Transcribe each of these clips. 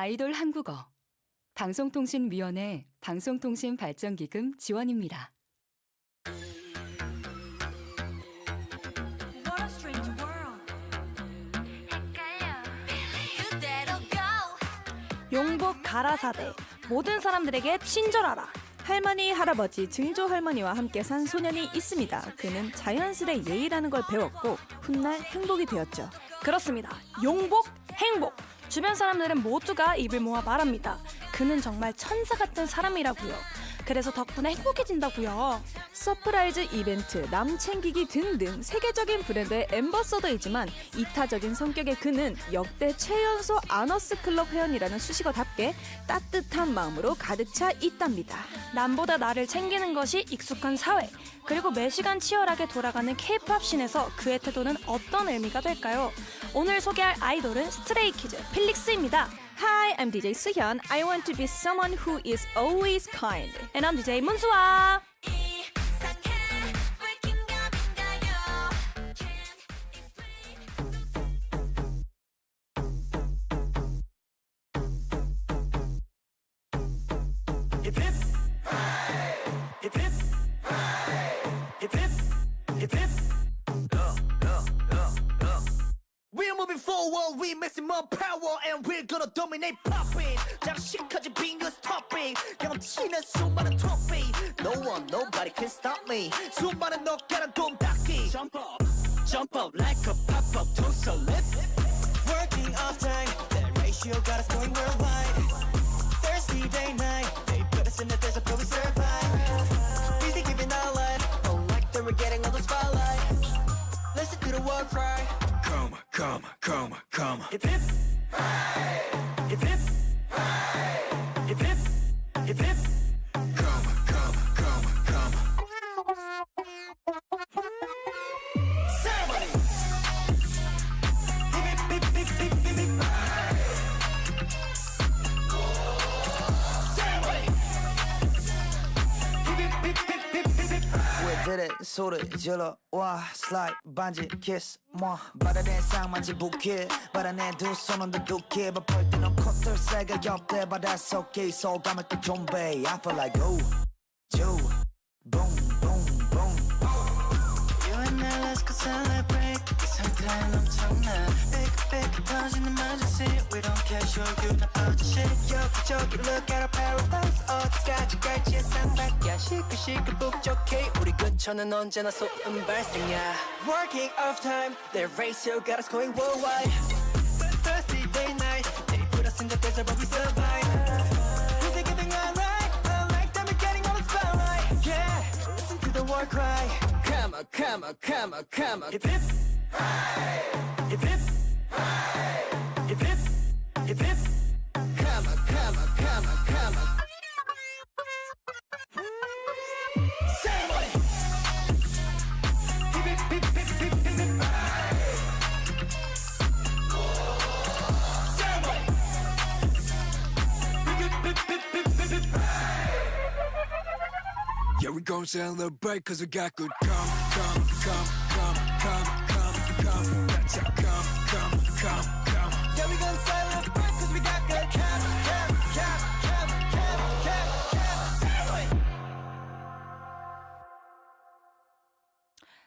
아이돌 한국어 방송통신위원회 방송통신발전기금 지원입니다. What a strange world. 용복 가라사대 모든 사람들에게 친절하라. 할머니, 할아버지, 증조 할머니와 함께 산 소년이 있습니다. 그는 자연스레 예의라는 걸 배웠고 훗날 행복이 되었죠. 그렇습니다. 용복, 행복. 주변 사람들은 모두가 입을 모아 말합니다. 그는 정말 천사 같은 사람이라고요. 그래서 덕분에 행복해진다고요. 서프라이즈 이벤트, 남 챙기기 등등 세계적인 브랜드의 앰버서더이지만 이타적인 성격의 그는 역대 최연소 아너스 클럽 회원이라는 수식어답게 따뜻한 마음으로 가득 차 있답니다. 남보다 나를 챙기는 것이 익숙한 사회. 그리고 매시간 치열하게 돌아가는 K-팝 씬에서 그의 태도는 어떤 의미가 될까요? 오늘 소개할 아이돌은 스트레이키즈 필릭스입니다. Hi, I'm DJ 수현. I want to be someone who is always kind. And I'm DJ 문수아. We're moving forward, we maximum power, and we're gonna dominate popping. 장식하지 빙긋 topping. 경치는 수많은 트로피. No one, nobody can stop me. 수많은 너가란 돔닦기. Jump up like a pop-up toaster lift. Working off time, that ratio got us going worldwide. Thirsty day night, they put us in the desert but we survive. Busy giving our life, oh like that we're getting all the spotlight. Listen to the war cry. Come. Hip hip. Hip hip. Hip hip. Hip hip. Come. Ceremony. Hip hip hip hip hip hip. Ceremony. Hip hip hip hip hip hip. 왜 그래 소리 질러 와 슬라이드 반지 키스 뭐 바다에 쌍만지 부케 바다에 두 손은 두둑해 바쁠 때는 콧들 새가 옆에 바닷속에 소감을 또 좀배 I feel like ooh boom You and I let's go celebrate 이 상태는 엄청나 빽빽 터지는 emergency We don't care show you the other shit 여기저기 look at our paradise 어디까지 갈지 쌍밖이야 시끌시끌 북적해 우리 근처는 언제나 소음 발생이야 Working off time their ratio got us going worldwide Thirsty day night they put us in the desert but we survive Is it getting alright? I like that we're getting on the spotlight Yeah, listen to the war cry Come on Hip hip Hip hip Hip hip Hip hip Come on Ceremony Hip hip hip hip hip hip hip Ceremony Hip hip hip hip hip hip Yeah, we gon' celebrate cause we got good come. That's how come. Yeah, we gon' celebrate cause we got good come. Ceremony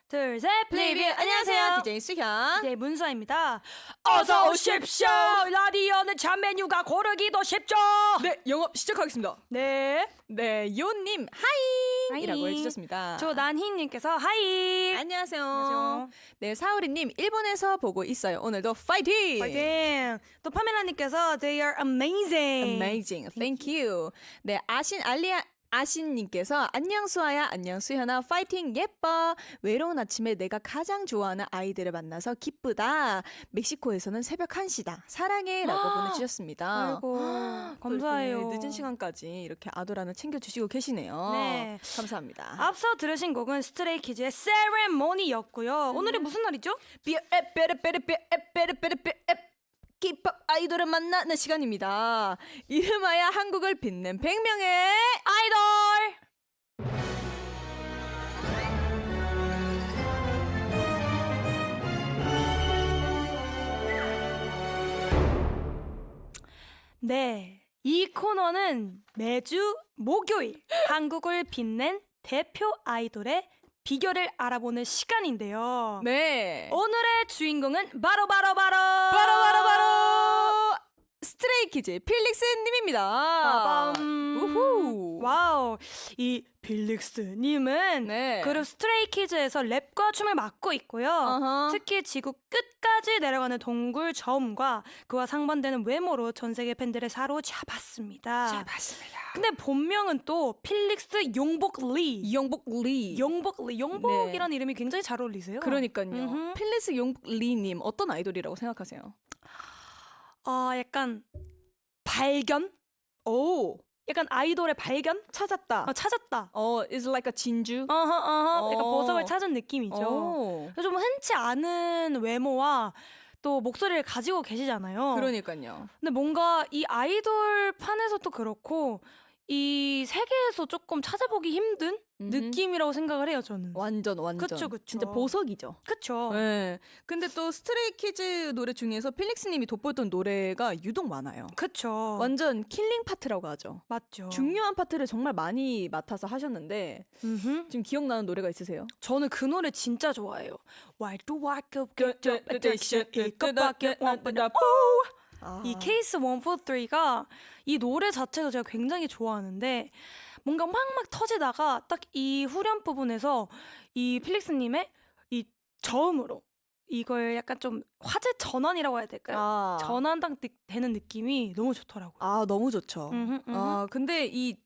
둘, 셋, 플리뷰. 안녕하세요. DJ 수현. DJ 문수아입니다. 어서 오십시오. 라디오는 참 메뉴가 고르기도 쉽죠. 네, 영업 시작하겠습니다. 네. 네, 요님 하이라고 해주셨습니다. 조난희님께서 하이. 안녕하세요. 안녕하세요. 네, 사우리님 일본에서 보고 있어요. 오늘도 파이팅! 파이팅. 또 파멜라님께서 they are amazing. Amazing. Thank you. 네, 아신님께서 안녕 수아야, 안녕 수현아, 파이팅 예뻐. 외로운 아침에 내가 가장 좋아하는 아이들을 만나서 기쁘다. 멕시코에서는 새벽 1시다. 사랑해라고 보내주셨습니다. 아이고 또 감사해요. 이렇게 늦은 시간까지 이렇게 아도라는 챙겨주시고 계시네요. 네. 감사합니다. 앞서 들으신 곡은 스트레이키즈의 세레모니였고요. 오늘이 무슨 날이죠? K-pop 아이돌을 만나는 시간입니다. 이름하여 한국을 빛낸 100명의 아이돌. 네, 이 코너는 매주 목요일 한국을 빛낸 대표 아이돌의 비결을 알아보는 시간인데요. 네. 오늘의 주인공은 바로 스트레이키즈 필릭스 님입니다. 빠밤. 우후. 와우, 이 빌릭스님은 네. 그룹 스트레이키즈에서 랩과 춤을 맡고 있고요. 어허. 특히 지구 끝까지 내려가는 동굴 저음과 그와 상반되는 외모로 전 세계 팬들을 사로잡았습니다. 맞습니다. 근데 본명은 또 필릭스 용복 리. 이영복 리. 용복이라는 이름이 굉장히 잘 어울리세요. 그러니까요. 음흠. 필릭스 용복 리님 어떤 아이돌이라고 생각하세요? 약간 발견? 오, 약간 아이돌의 발견? 찾았다. 찾았다. is like a 진주. 약간 어. 보석을 찾은 느낌이죠. 오. 좀 흔치 않은 외모와 또 목소리를 가지고 계시잖아요. 그러니까요. 근데 뭔가 이 아이돌 판에서도 그렇고 이 세계에서 조금 찾아보기 힘든 느낌이라고 생각을 해요, 저는. 완전. 그쵸. 진짜 보석이죠. 그쵸. 네. 근데 또 스트레이키즈 노래 중에서 필릭스님이 돋보였던 노래가 유독 많아요. 그쵸. 완전 킬링 파트라고 하죠. 맞죠. 중요한 파트를 정말 많이 맡아서 하셨는데 음흠. 지금 기억나는 노래가 있으세요? 저는 그 노래 진짜 좋아해요. Why do I get your attention? 이것밖에 없나? 이 케이스 143가 이 노래 자체도 제가 굉장히 좋아하는데 뭔가 막 터지다가 딱 이 후렴 부분에서 이 필릭스님의 이 저음으로 이걸 약간 좀 화제 전환이라고 해야 될까요? 전환 딱 되는 느낌이 너무 좋더라고요. 너무 좋죠. 음흠. 근데 이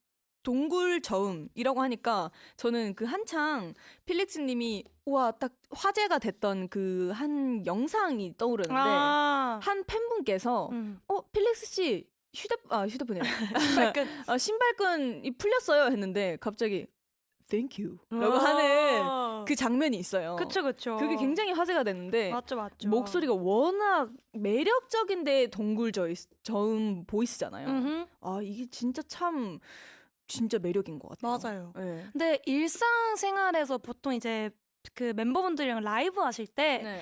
동굴 저음이라고 하니까 저는 그 한창 필릭스님이 딱 화제가 됐던 그 한 영상이 떠오르는데 한 팬분께서 필릭스 씨 휴대폰이래. 신발끈이 풀렸어요 했는데 갑자기 Thank you 라고 하는 그 장면이 있어요. 그쵸. 그게 굉장히 화제가 됐는데 맞죠. 목소리가 워낙 매력적인데 동굴 저음 보이스잖아요. 음흠. 이게 진짜 매력인 것 같아요. 맞아요. 네. 근데 일상생활에서 보통 이제 그 멤버분들이랑 라이브 하실 때 네.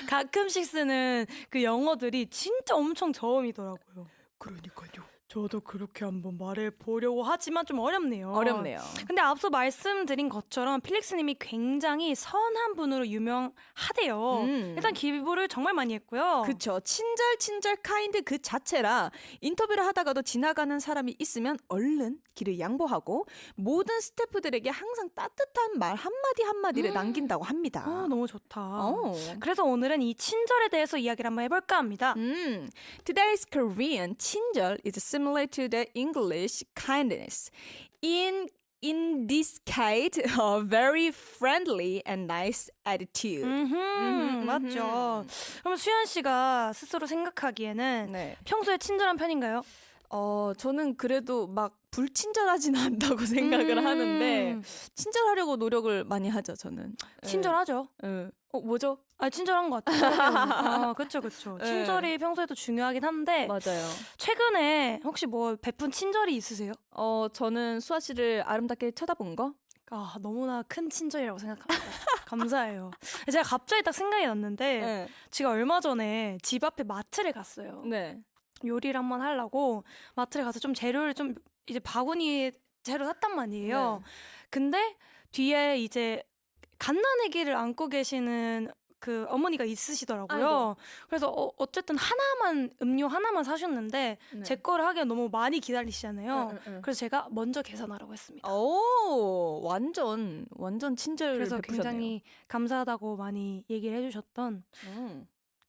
가끔씩 쓰는 그 영어들이 진짜 엄청 저음이더라고요. 그러니까요. 저도 그렇게 한번 말해보려고 하지만 좀 어렵네요. 어렵네요. 근데 앞서 말씀드린 것처럼 필릭스님이 굉장히 선한 분으로 유명하대요. 일단 기부를 정말 많이 했고요. 그쵸. 친절 카인드 그 자체라 인터뷰를 하다가도 지나가는 사람이 있으면 얼른 길을 양보하고 모든 스태프들에게 항상 따뜻한 말 한마디를 남긴다고 합니다. 너무 좋다. 그래서 오늘은 이 친절에 대해서 이야기를 한번 해볼까 합니다. Today's Korean 친절 is similar to the English kindness. In this case, a very friendly and nice attitude. 맞죠. 그럼 수현 씨가 스스로 생각하기에는 네. 평소에 친절한 편인가요? 저는 그래도 막 불친절하진 않다고 생각을 하는데 친절하려고 노력을 많이 하죠, 저는. 친절하죠. 뭐죠? 친절한 것 같아요. 그쵸. 네. 친절이 평소에도 중요하긴 한데 맞아요. 최근에 혹시 뭐 베푼 친절이 있으세요? 저는 수아 씨를 아름답게 쳐다본 거? 너무나 큰 친절이라고 생각합니다. 감사해요. 제가 갑자기 딱 생각이 났는데 제가 얼마 전에 집 앞에 마트를 갔어요. 네. 요리를 한번 하려고 마트를 가서 좀 재료를 좀 이제 바구니 재료 샀단 말이에요. 네. 근데 뒤에 이제 갓난아기를 안고 계시는 그 어머니가 있으시더라고요. 아이고. 그래서 어쨌든 음료 하나만 사셨는데 네. 제 거를 하기엔 너무 많이 기다리시잖아요. 응. 그래서 제가 먼저 계산하라고 했습니다. 완전 친절 그래서 베푸셨네요. 굉장히 감사하다고 많이 얘기를 해주셨던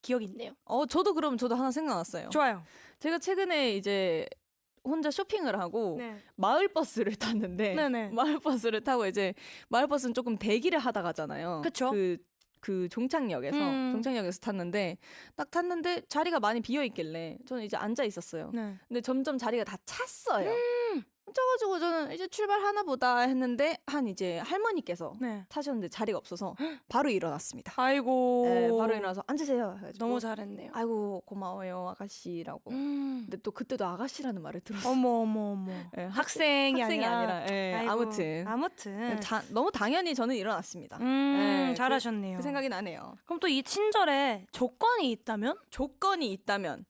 기억이 있네요. 저도 하나 생각났어요. 좋아요. 제가 최근에 이제 혼자 쇼핑을 하고 네. 마을버스를 탔는데 네네. 마을버스를 타고 이제 마을버스는 조금 대기를 하다 가잖아요. 그쵸. 그 종착역에서 탔는데 딱 탔는데 자리가 많이 비어 있길래 저는 이제 앉아 있었어요. 네. 근데 점점 자리가 다 찼어요. 쪄가지고 저는 이제 출발하나 보다 했는데 한 이제 할머니께서 네. 타셨는데 자리가 없어서 바로 일어났습니다. 아이고. 네, 바로 일어나서 앉으세요. 해가지고 너무 잘했네요. 아이고 고마워요 아가씨라고. 근데 또 그때도 아가씨라는 말을 들었어요. 어머. 네, 학생이 아니라. 예, 아이고, 아무튼 아무튼. 너무 당연히 저는 일어났습니다. 네, 잘하셨네요. 그 생각이 나네요. 그럼 또 이 친절에 조건이 있다면? 조건이 있다면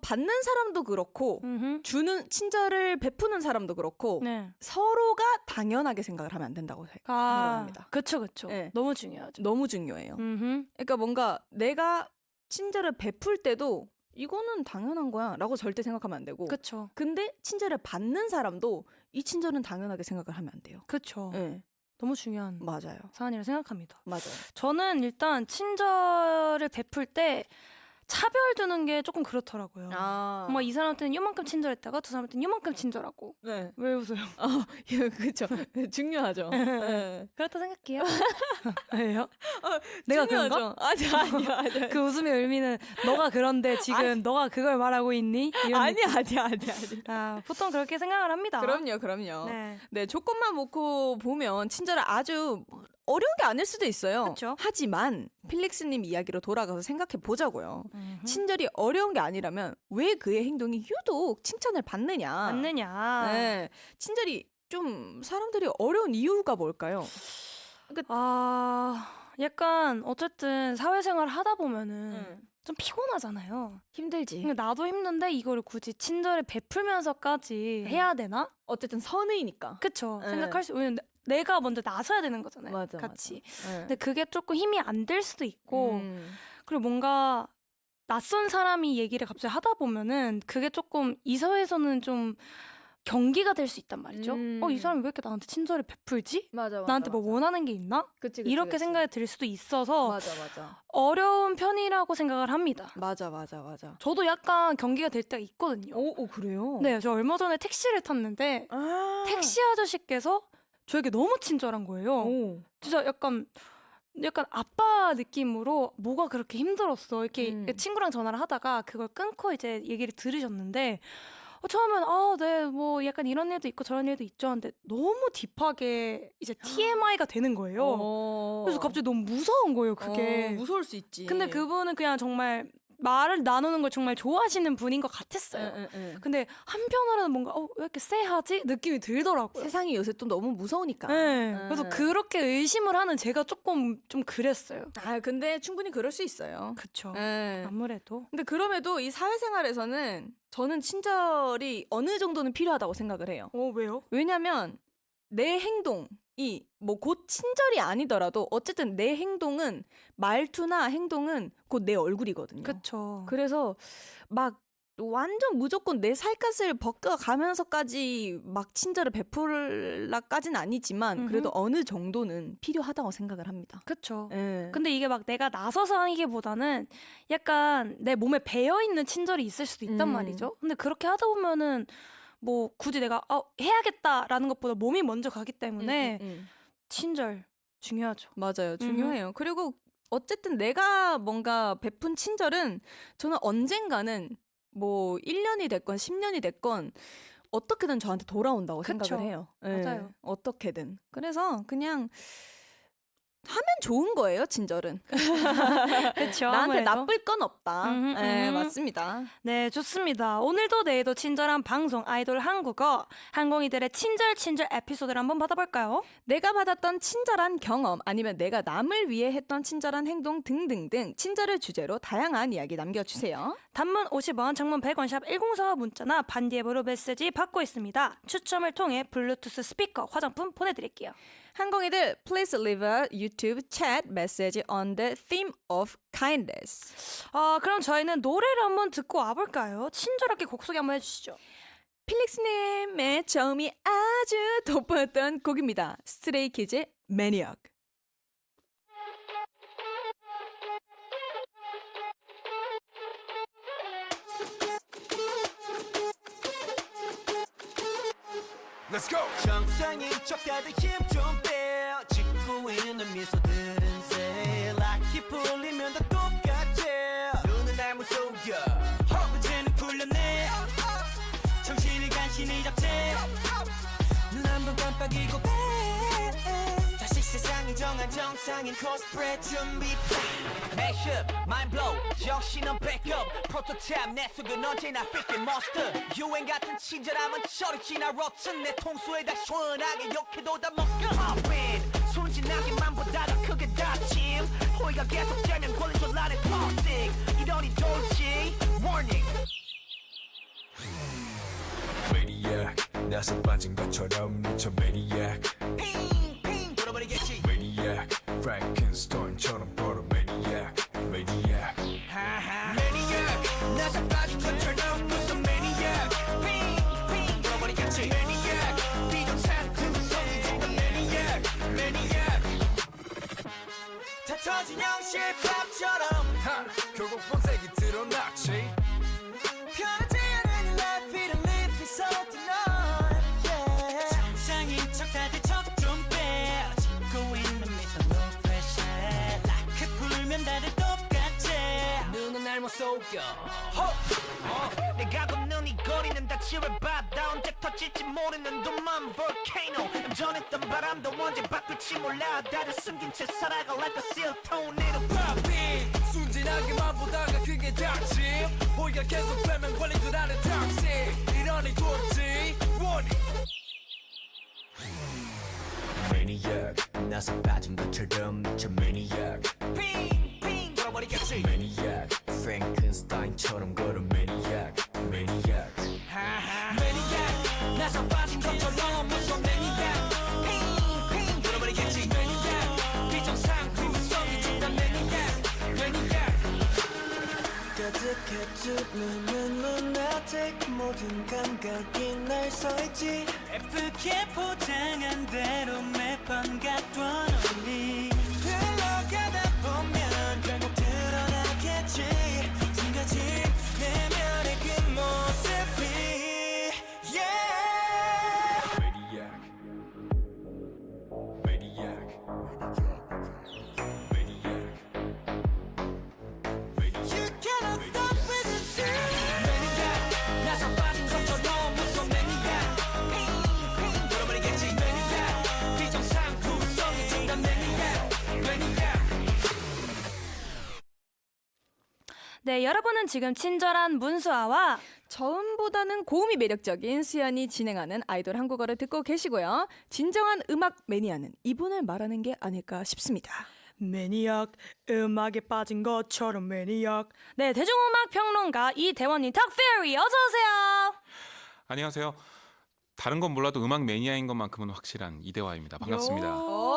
받는 사람도 그렇고 주는 친절을 베푸는 사람도 그렇고 네. 서로가 당연하게 생각을 하면 안 된다고 생각합니다. 그쵸, 그쵸. 네. 너무 중요하죠. 너무 중요해요. 음흠. 그러니까 뭔가 내가 친절을 베풀 때도 이거는 당연한 거야 라고 절대 생각하면 안 되고 그쵸. 근데 친절을 받는 사람도 이 친절은 당연하게 생각을 하면 안 돼요. 그쵸. 네, 너무 중요한 맞아요. 사안이라 생각합니다. 맞아요. 저는 일단 친절을 베풀 때 차별 두는 게 조금 그렇더라고요. 뭐 이 사람한테는 요만큼 친절했다가 두 사람한테는 요만큼 친절하고. 네. 왜 웃어요? 그렇죠. 중요하죠. 네. 그렇다 생각해요. 왜요? 내가 그런가? 아니야. 그 웃음의 의미는 너가 그런데 지금 너가 그걸 말하고 있니? 이런 아니야. 보통 그렇게 생각을 합니다. 그럼요. 네. 네, 조건만 놓고 보면 친절은 아주 어려운 게 아닐 수도 있어요. 그쵸. 하지만 필릭스님 이야기로 돌아가서 생각해 보자고요. 친절이 어려운 게 아니라면 왜 그의 행동이 유독 칭찬을 받느냐? 맞느냐? 네, 친절이 좀 사람들이 어려운 이유가 뭘까요? 약간 어쨌든 사회생활을 하다 보면은 좀 피곤하잖아요. 힘들지. 근데 나도 힘든데 이거를 굳이 친절을 베풀면서까지 해야 되나? 어쨌든 선의니까. 그쵸. 네. 생각할 수, 왜냐면 내가 먼저 나서야 되는 거잖아요. 맞아, 같이. 네. 근데 그게 조금 힘이 안 될 수도 있고, 그리고 뭔가 낯선 사람이 얘기를 갑자기 하다 보면은 그게 조금 이 사회에서는 좀 경기가 될 수 있단 말이죠. 이 사람이 왜 이렇게 나한테 친절을 베풀지? 맞아. 나한테 뭐 원하는 게 있나? 그치, 이렇게 그치. 생각이 들 수도 있어서 맞아. 어려운 편이라고 생각을 합니다. 맞아. 저도 약간 경기가 될 때가 있거든요. 오, 그래요? 네, 저 얼마 전에 택시를 탔는데 택시 아저씨께서 저에게 너무 친절한 거예요. 오. 진짜 약간 아빠 느낌으로 뭐가 그렇게 힘들었어. 이렇게 친구랑 전화를 하다가 그걸 끊고 이제 얘기를 들으셨는데 처음엔 네, 뭐 약간 이런 일도 있고 저런 일도 있죠. 하는데 너무 딥하게 이제 TMI가 되는 거예요. 그래서 갑자기 너무 무서운 거예요, 그게. 무서울 수 있지. 근데 그분은 그냥 정말 말을 나누는 걸 정말 좋아하시는 분인 것 같았어요. 근데 한편으로는 뭔가 왜 이렇게 쎄하지? 느낌이 들더라고요. 세상이 요새 또 너무 무서우니까. 네. 그래서 그렇게 의심을 하는 제가 조금 좀 그랬어요. 근데 충분히 그럴 수 있어요. 그쵸. 네. 아무래도. 근데 그럼에도 이 사회생활에서는 저는 친절이 어느 정도는 필요하다고 생각을 해요. 왜요? 왜냐면 내 행동이 뭐 곧 친절이 아니더라도 어쨌든 내 행동은 말투나 행동은 곧 내 얼굴이거든요. 그쵸. 그래서 막 완전 무조건 내 살갗을 벗겨가면서까지 막 친절을 베풀라까지는 아니지만 그래도 어느 정도는 필요하다고 생각을 합니다. 그쵸. 네. 근데 이게 막 내가 나서서 하기보다는 약간 내 몸에 배어있는 친절이 있을 수도 있단 말이죠. 근데 그렇게 하다 보면은 뭐 굳이 내가 해야겠다라는 것보다 몸이 먼저 가기 때문에 친절 중요하죠. 맞아요. 중요해요. 그리고 어쨌든 내가 뭔가 베푼 친절은 저는 언젠가는 뭐 1년이 됐건 10년이 됐건 어떻게든 저한테 돌아온다고 그쵸. 생각을 해요. 맞아요. 어떻게든. 그래서 그냥 하면 좋은 거예요, 친절은. 그쵸. 나한테 아무래도. 나쁠 건 없다. 네, 맞습니다. 네, 좋습니다. 오늘도 내일도 친절한 방송 아이돌 한국어 항공이들의 친절 에피소드를 한번 받아볼까요? 내가 받았던 친절한 경험 아니면 내가 남을 위해 했던 친절한 행동 등등등 친절을 주제로 다양한 이야기 남겨주세요. 단문 50원, 장문 100원, 샵 1045 문자나 반디앱으로 메시지 받고 있습니다. 추첨을 통해 블루투스 스피커, 화장품 보내드릴게요. 항공이들, please leave a YouTube chat message on the theme of kindness. 그럼 저희는 노래를 한번 듣고 와볼까요? 친절하게 곡 소개 한번 해주시죠. 필릭스님의 처음이 아주 돋보였던 곡입니다. 스트레이키즈의 Maniac. Let's go. 정상인 척 다들 힘좀 빼. 짓고 있는 미소들은 새 락이 풀리면 다 똑같아. 눈은 날 무서워. 허브제는 풀렸네. 정신을 간신히 잡채. 눈 한 번 깜빡이고 빼. 다시 세상이 정한 정상인 코스프레 준비. Mashup, mind blow. 정신은 backup. 프로토타입 내 속은 언제나 삐끗 monster. 유행 같은 친절함은 저리 지나 rotten. 내 통수에다 시원하게 욕해도 다 먹겨. Hop in. 순진하게만 보다 더 크게 다짐. 호의가 계속되면 걸린 나의 toxic 이러니 돌지 warning Maniac 나서 빠진 것처럼 미쳐 Maniac 핑핑 돌아버리겠지 Maniac Frankenstein처럼 걸어 Maniac Maniac Maniac 나서 빠진 것처럼 무슨 Maniac 핑핑 돌아버리겠지 Maniac 비정상투성이 정말 Maniac Maniac 다 터진 형실밥처럼 하 결국 본색이 드러났지 편하지 않은 life it live me so tonight yeah 정상인 척 다들 척좀빼 짓고 있는 미소 no pressure 라크 풀면 다들 똑같지 눈은 날 못 속여 내가 걷는 이 거리는 다 치열바다 언제 터질지 모르는 둠만 volcano 전했던 바람도 언제 바꿀지 몰라 다들 숨긴 채 살아가 like a seal tornado 파비 순진하게만 보다가 그게 닥침 호의가 계속 빼면 걸린 줄 아는 toxic 이러니 돌지 warning Maniac 나서 빠진 것처럼 미쳐 Maniac 핑핑 돌아버리겠지 Maniac Frankenstein처럼 걸어 Maniac Maniac Maniac 나서 빠진 것처럼 무서운 Maniac 핑핑 돌아버리겠지 Maniac 비정상구성이 진단 Maniac Maniac 가득해 두 눈은 lunatic 모든 감각이 날 서있지 예쁘게 포장한 대로 매번 갖던 only 흘러가다 보면 결국 드러나겠지 숨겨진 내면의 그 모습이 yeah Maniac Maniac Maniac You cannot stop with the thing Maniac 나서 빠진 것처럼 무서운 Maniac 핑핑 돌아버리겠지 Maniac 비정상구성이 진단 Maniac Maniac 네, 여러분은 지금 친절한 문수아와 저음보다는 고음이 매력적인 수연이 진행하는 아이돌 한국어를 듣고 계시고요. 진정한 음악 매니아는 이분을 말하는 게 아닐까 싶습니다. 매니악, 음악에 빠진 것처럼 매니악. 네, 대중음악 평론가 이대원님 턱페리 어서 오세요. 안녕하세요. 다른 건 몰라도 음악 매니아인 것만큼은 확실한 이대화입니다. 반갑습니다. 오,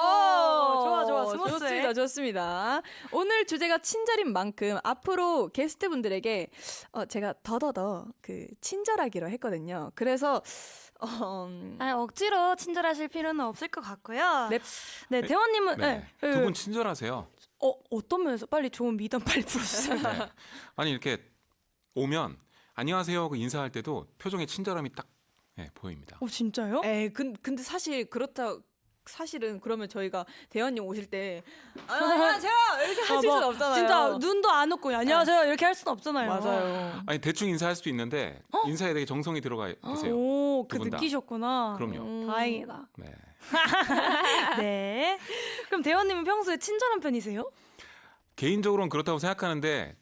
좋아, 스무스해. 좋습니다, 좋습니다. 오늘 주제가 친절인 만큼 앞으로 게스트분들에게 제가 더더더 그 친절하기로 했거든요. 그래서 억지로 친절하실 필요는 없을 것 같고요. 네. 네, 대원님은 네. 네. 두 분 친절하세요. 어떤 면에서 빨리 좋은 미담 빨리 풀어주세요. 네. 아니 이렇게 오면 안녕하세요 하고 인사할 때도 표정에 친절함이 딱 보입니다. 진짜요? 에이, 근데 사실 사실은 그러면 저희가 대원님 오실 때 안녕하세요 이렇게 하실 수는 없잖아요. 진짜 눈도 안 웃고 안녕하세요 이렇게 할 수는 없잖아요. 맞아요. 아니 대충 인사할 수도 있는데 인사에 되게 정성이 들어가 계세요. 오, 그 두 분 다. 느끼셨구나. 그럼요. 다행이다. 네. 네. 그럼 대원님은 평소에 친절한 편이세요? 개인적으로는 그렇다고 생각하는데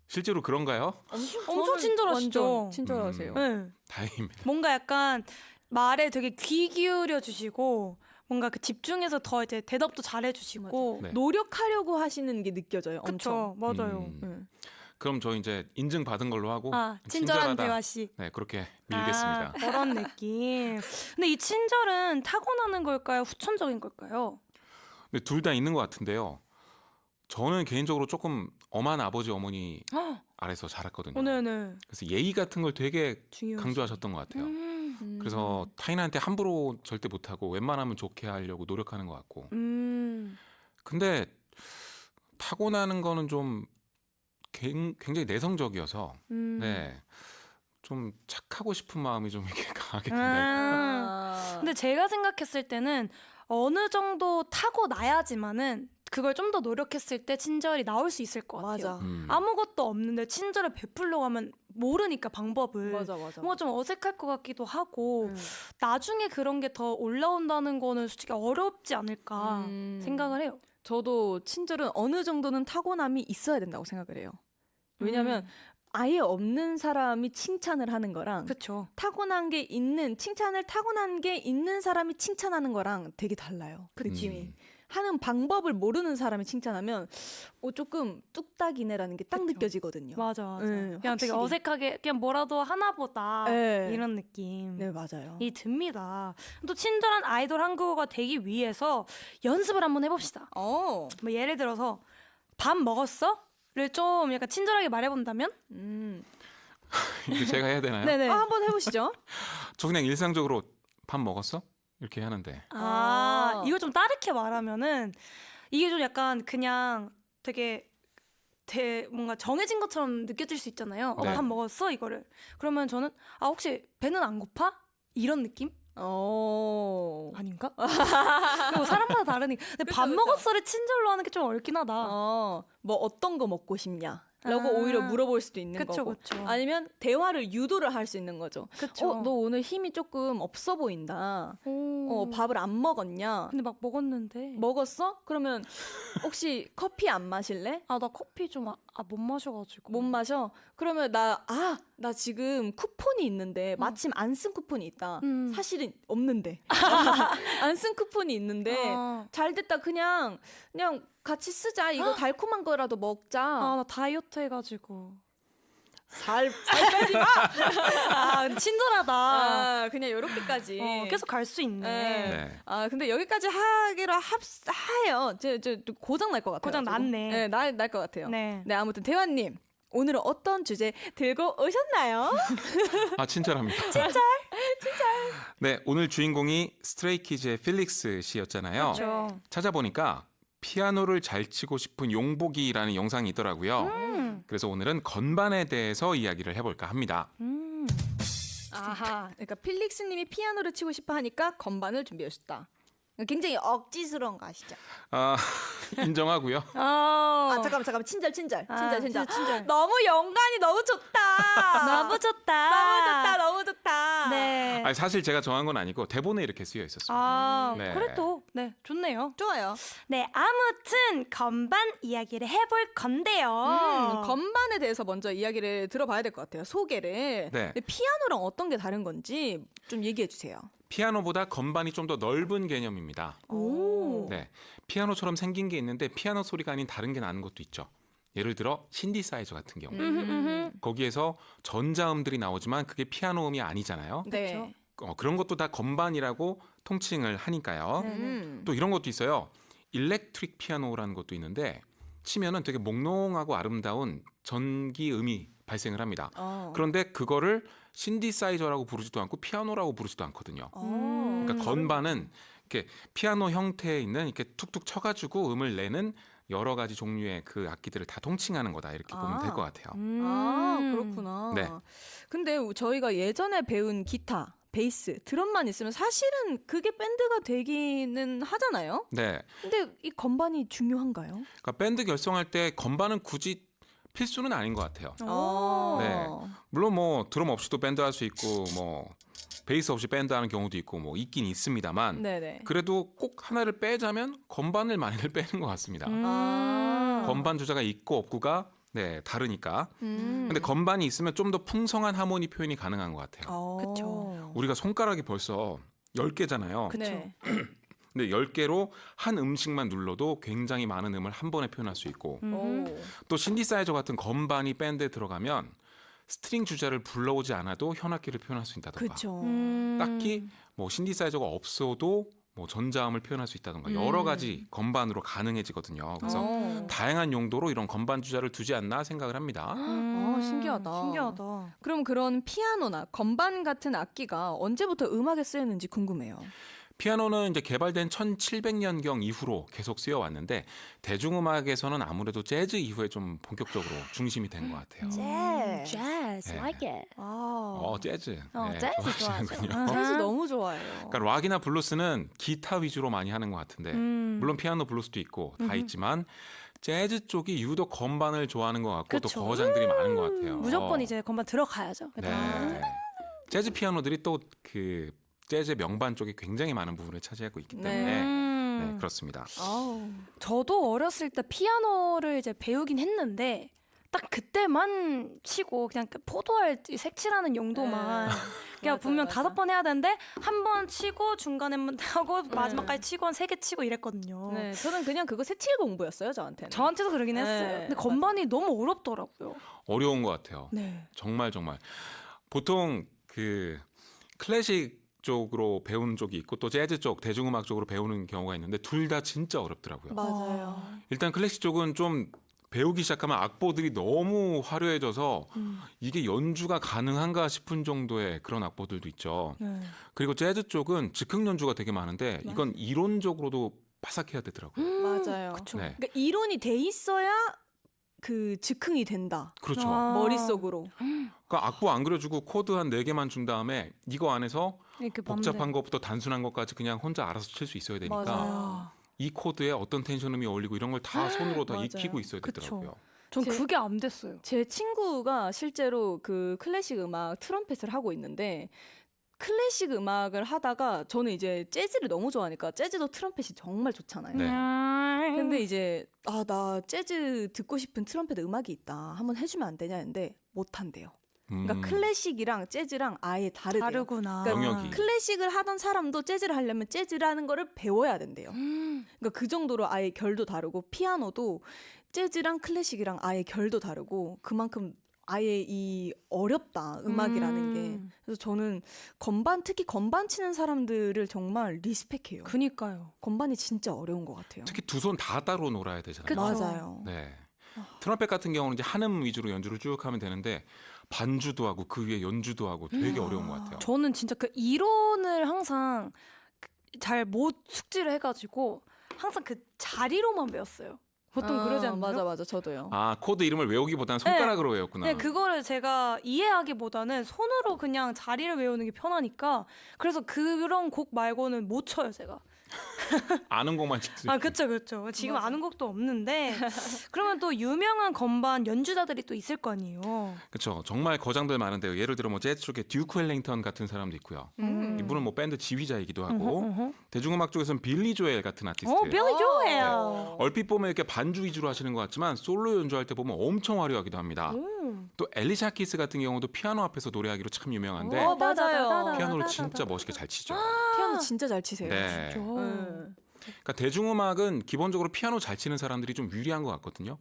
실제로 그런가요? 엄청 친절하시죠? 완전 친절하세요. 네. 다행입니다. 뭔가 약간 말에 되게 귀 기울여 주시고 뭔가 그 집중해서 더 이제 대답도 잘해 주시고. 네. 노력하려고 하시는 게 느껴져요. 엄청. 그쵸, 맞아요. 음. 그럼 저 이제 인증 받은 걸로 하고 아, 친절한 친절하다. 대화 씨. 네, 그렇게 밀겠습니다. 아, 그런 느낌. 근데 이 친절은 타고나는 걸까요? 후천적인 걸까요? 근데 둘 다 있는 것 같은데요. 저는 개인적으로 조금 엄한 아버지 어머니 아래서 자랐거든요. 네네. 그래서 예의 같은 걸 되게 중요하지. 강조하셨던 것 같아요. 그래서 타인한테 함부로 절대 못하고 웬만하면 좋게 하려고 노력하는 것 같고. 근데 타고나는 거는 좀 굉장히 내성적이어서 네, 좀 착하고 싶은 마음이 좀 이렇게 강하게 든다. 근데 제가 생각했을 때는 어느 정도 타고나야지만은 그걸 좀 더 노력했을 때 친절이 나올 수 있을 것 같아요. 맞아. 아무것도 없는데 친절을 베풀려고 하면 모르니까 방법을. 맞아. 뭔가 좀 어색할 것 같기도 하고 나중에 그런 게 더 올라온다는 거는 솔직히 어렵지 않을까 생각을 해요. 저도 친절은 어느 정도는 타고남이 있어야 된다고 생각을 해요. 왜냐하면 아예 없는 사람이 칭찬을 하는 거랑 그렇죠. 칭찬을 타고난 게 있는 사람이 칭찬하는 거랑 되게 달라요. 그 느낌이. 하는 방법을 모르는 사람이 칭찬하면 조금 뚝딱이네라는 게 딱 그쵸. 느껴지거든요. 맞아. 네, 그냥 되게 확실히. 어색하게 그냥 뭐라도 하나보다 네. 이런 느낌. 네, 맞아요. 이 듭니다. 또 친절한 아이돌 한국어가 되기 위해서 연습을 한번 해봅시다. 뭐 예를 들어서 밥 먹었어?를 좀 약간 친절하게 말해본다면? 이거 제가 해야 되나요? 네네. 한번 해보시죠. 저 그냥 일상적으로 밥 먹었어? 이렇게 하는데. 이거 좀 따르게 말하면은 이게 좀 약간 그냥 되게 뭔가 정해진 것처럼 느껴질 수 있잖아요. 네. 밥 먹었어? 이거를. 그러면 저는 혹시 배는 안 고파? 이런 느낌? 아닌가? 뭐 사람마다 다르니까. 근데 그쵸, 밥 그쵸. 먹었어를 친절로 하는 게 좀 어렵긴 하다. 뭐 어떤 거 먹고 싶냐? 라고 아. 오히려 물어볼 수도 있는 그쵸, 거고. 그쵸. 아니면 대화를 유도를 할 수 있는 거죠. 그쵸. 너 오늘 힘이 조금 없어 보인다. 오. 밥을 안 먹었냐? 근데 막 먹었는데. 먹었어? 그러면 혹시 커피 안 마실래? 나 커피 좀 못 마셔가지고. 못 마셔? 그러면 나 지금 쿠폰이 있는데 마침 안 쓴 쿠폰이 있다. 사실은 없는데. 안 쓴 쿠폰이 있는데 잘 됐다. 그냥 같이 쓰자. 이거 달콤한 거라도 먹자. 나 다이어트 해가지고. 살 빼지 마. 친절하다. 그냥 요렇게까지. 계속 갈 수 있네. 네. 근데 여기까지 하기로 해요. 저 고장 날 것 같아요. 고장 지금. 났네. 네, 날 것 같아요. 네. 네, 아무튼 대화님. 오늘은 어떤 주제 들고 오셨나요? 친절합니다. 친절. 네, 오늘 주인공이 스트레이키즈의 필릭스 씨였잖아요. 그렇죠. 찾아보니까 피아노를 잘 치고 싶은 용복이라는 영상이 있더라고요. 그래서 오늘은 건반에 대해서 이야기를 해볼까 합니다. 아하. 그러니까 필릭스님이 피아노를 치고 싶어 하니까 건반을 준비하셨다. 굉장히 억지스러운 거 아시죠? 인정하고요. 잠깐만. 친절. 진짜 친절. 너무 연관이 너무 좋다. 너무 좋다. 너무 좋다. 네. 아니, 사실 제가 정한 건 아니고 대본에 이렇게 쓰여 있었어요. 네. 그래도 좋네요. 좋아요. 네, 아무튼 건반 이야기를 해볼 건데요. 건반에 대해서 먼저 이야기를 들어봐야 될 것 같아요. 소개를. 네. 근데 피아노랑 어떤 게 다른 건지 좀 얘기해 주세요. 피아노보다 건반이 좀 더 넓은 개념입니다. 오. 네, 피아노처럼 생긴 게 있는데 피아노 소리가 아닌 다른 게 나는 것도 있죠. 예를 들어 신디사이저 같은 경우. 거기에서 전자음들이 나오지만 그게 피아노 음이 아니잖아요. 네. 그런 것도 다 건반이라고 통칭을 하니까요. 또 이런 것도 있어요. 일렉트릭 피아노라는 것도 있는데 치면은 되게 몽롱하고 아름다운 전기 음이 발생을 합니다. 그런데 그거를 신디사이저라고 부르지도 않고 피아노라고 부르지도 않거든요. 그러니까 건반은 이렇게 피아노 형태에 있는 이렇게 툭툭 쳐가지고 음을 내는 여러 가지 종류의 그 악기들을 다 통칭하는 거다 이렇게 보면 될 것 같아요. 그렇구나. 네. 근데 저희가 예전에 배운 기타, 베이스, 드럼만 있으면 사실은 그게 밴드가 되기는 하잖아요. 네. 근데 이 건반이 중요한가요? 그러니까 밴드 결성할 때 건반은 굳이 필수는 아닌 것 같아요. 네. 물론 뭐 드럼 없이도 밴드 할 수 있고 뭐 베이스 없이 밴드 하는 경우도 있고 뭐 있긴 있습니다만 네네. 그래도 꼭 하나를 빼자면 건반을 많이들 빼는 것 같습니다. 건반 주자가 있고 없고가 다르니까. 근데 건반이 있으면 좀 더 풍성한 하모니 표현이 가능한 것 같아요. 그쵸. 우리가 손가락이 벌써 10개잖아요. 네. 근데 10개로 한 음씩만 눌러도 굉장히 많은 음을 한 번에 표현할 수 있고 또 신디사이저 같은 건반이 밴드에 들어가면 스트링 주자를 불러오지 않아도 현악기를 표현할 수 있다던가 그렇죠. 딱히 뭐 신디사이저가 없어도 뭐 전자음을 표현할 수 있다던가 여러 가지 건반으로 가능해지거든요. 그래서 다양한 용도로 이런 건반 주자를 두지 않나 생각을 합니다. 신기하다. 그럼 그런 피아노나 건반 같은 악기가 언제부터 음악에 쓰였는지 궁금해요. 피아노는 이제 개발된 1700년경 이후로 계속 쓰여 왔는데 대중음악에서는 아무래도 재즈 이후에 좀 본격적으로 중심이 된 것 같아요. Jazz, 네. like it. 재즈. 재즈 좋아하시는군요. 재즈 너무 좋아해요. 그러니까 락이나 블루스는 기타 위주로 많이 하는 것 같은데 물론 피아노 블루스도 있고 다 있지만 재즈 쪽이 유독 건반을 좋아하는 것 같고 그쵸. 또 거장들이 많은 것 같아요. 무조건 이제 건반 들어가야죠. 네. 재즈 피아노들이 또 그 재즈 명반 쪽에 굉장히 많은 부분을 차지하고 있기 때문에 네, 그렇습니다. 저도 어렸을 때 피아노를 이제 배우긴 했는데 딱 그때만 치고 그냥 그 포도알 색칠하는 용도만 그냥 분명 5번 해야 되는데 한 번 치고 중간에 한번 하고 마지막까지 치고 한 3개 치고 이랬거든요. 네, 저는 그냥 그거 색칠 공부였어요, 저한테는. 저한테도 그러긴 했어요. 네, 근데 건반이 너무 어렵더라고요. 어려운 것 같아요. 네. 정말. 보통 그 클래식 쪽으로 배우는 쪽이 있고 또 재즈 쪽, 대중음악 쪽으로 배우는 경우가 있는데 둘 다 진짜 어렵더라고요. 맞아요. 일단 클래식 쪽은 좀 배우기 시작하면 악보들이 너무 화려해져서 이게 연주가 가능한가 싶은 정도의 그런 악보들도 있죠. 네. 그리고 재즈 쪽은 즉흥 연주가 되게 많은데 이건 이론적으로도 파삭해야 되더라고요. 맞아요. 그쵸. 네. 그러니까 이론이 돼 있어야 그 즉흥이 된다. 그렇죠. 아. 머릿속으로. 그러니까 악보 안 그려주고 코드 한 4개만 준 다음에 이거 안에서 이렇게 복잡한 것부터 단순한 것까지 그냥 혼자 알아서 칠 수 있어야 되니까 맞아요. 이 코드에 어떤 텐션음이 어울리고 이런 걸 다 손으로 다 맞아요. 익히고 있어야 그쵸. 되더라고요. 전 제- 그게 안 됐어요. 제 친구가 실제로 그 클래식 음악 트럼펫을 하고 있는데 클래식 음악을 하다가 저는 이제 재즈를 너무 좋아하니까 재즈도 트럼펫이 정말 좋잖아요. 네. 근데 이제 나 재즈 듣고 싶은 트럼펫 음악이 있다. 한번 해주면 안 되냐 했는데 못 한대요. 그러니까 클래식이랑 재즈랑 아예 다르대요. 다르구나. 그러니까 영역이. 클래식을 하던 사람도 재즈를 하려면 재즈라는 거를 배워야 된대요. 그러니까 그 정도로 아예 결도 다르고 피아노도 재즈랑 클래식이랑 아예 결도 다르고 그만큼 아예 이 어렵다 음악이라는 게. 그래서 저는 특히 건반 치는 사람들을 정말 리스펙해요. 그니까요. 건반이 진짜 어려운 것 같아요. 특히 두 손 다 따로 놀아야 되잖아요. 그쵸. 맞아요. 네. 트럼펫 같은 경우는 이제 한음 위주로 연주를 쭉 하면 되는데 반주도 하고 그 위에 연주도 하고 되게 어려운 것 같아요. 저는 진짜 그 이론을 항상 잘 못 숙지를 해가지고 항상 그 자리로만 배웠어요. 보통 그러지 않나요? 맞아, 저도요. 아 코드 이름을 외우기보다는 손가락으로 외웠구나. 네, 그거를 제가 이해하기보다는 손으로 그냥 자리를 외우는 게 편하니까 그래서 그런 곡 말고는 못 쳐요, 제가. 아는 곡만 칠수 아, 그쵸. 지금 아는 곡도 없는데 그러면 또 유명한 건반 연주자들이 또 있을 거 아니에요. 그렇죠. 정말 거장들 많은데요. 예를 들어 뭐 재즈 쪽에 듀크 웰링턴 같은 사람도 있고요. 이분은 뭐 밴드 지휘자이기도 하고 대중음악 쪽에서는 빌리 조엘 같은 아티스트예요. 빌리 조엘. 네. 얼핏 보면 이렇게 반주 위주로 하시는 것 같지만 솔로 연주할 때 보면 엄청 화려하기도 합니다. 또 엘리샤 키스 같은 경우도 피아노 앞에서 노래하기로 참 유명한데 맞아요. 피아노를 진짜 멋있게 잘 치죠. 피아노 진짜 잘 치세요. 네. 네. 그러니까 대중음악은 기본적으로 피아노 잘 치는 사람들이 좀 유리한 것 같거든요.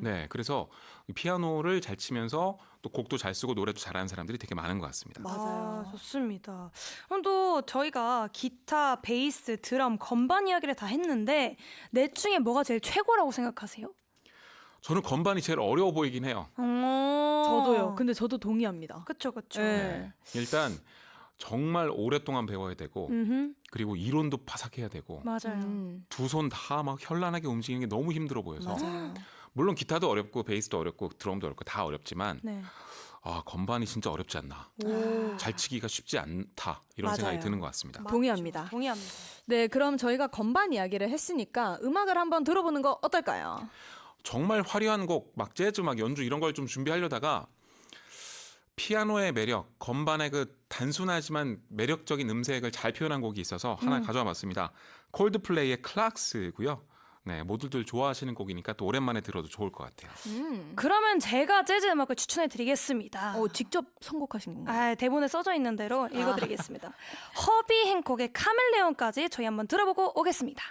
네, 그래서 피아노를 잘 치면서 또 곡도 잘 쓰고 노래도 잘하는 사람들이 되게 많은 것 같습니다. 맞아요. 좋습니다. 그럼 또 저희가 기타, 베이스, 드럼, 건반 이야기를 다 했는데 넷 중에 뭐가 제일 최고라고 생각하세요? 저는 건반이 제일 어려워 보이긴 해요. 저도요. 근데 저도 동의합니다. 그쵸. 네. 일단 정말 오랫동안 배워야 되고 그리고 이론도 파삭해야 되고 맞아요. 두 손 다 막 현란하게 움직이는 게 너무 힘들어 보여서 맞아요. 물론 기타도 어렵고 베이스도 어렵고 드럼도 어렵고 다 어렵지만 네. 건반이 진짜 어렵지 않나. 잘 치기가 쉽지 않다. 이런 맞아요. 생각이 드는 것 같습니다. 동의합니다. 동의합니다. 네, 그럼 저희가 건반 이야기를 했으니까 음악을 한번 들어보는 거 어떨까요? 정말 화려한 곡, 막 재즈, 막 연주 이런 걸 좀 준비하려다가 피아노의 매력, 건반의 그 단순하지만 매력적인 음색을 잘 표현한 곡이 있어서 하나 가져와 봤습니다. 콜드플레이의 클락스고요. 네, 모두들 좋아하시는 곡이니까 또 오랜만에 들어도 좋을 것 같아요. 그러면 제가 재즈 음악을 추천해 드리겠습니다. 직접 선곡하신 건가요? 아, 대본에 써져 있는 대로 읽어드리겠습니다. 허비 행콕의 카멜레온까지 저희 한번 들어보고 오겠습니다.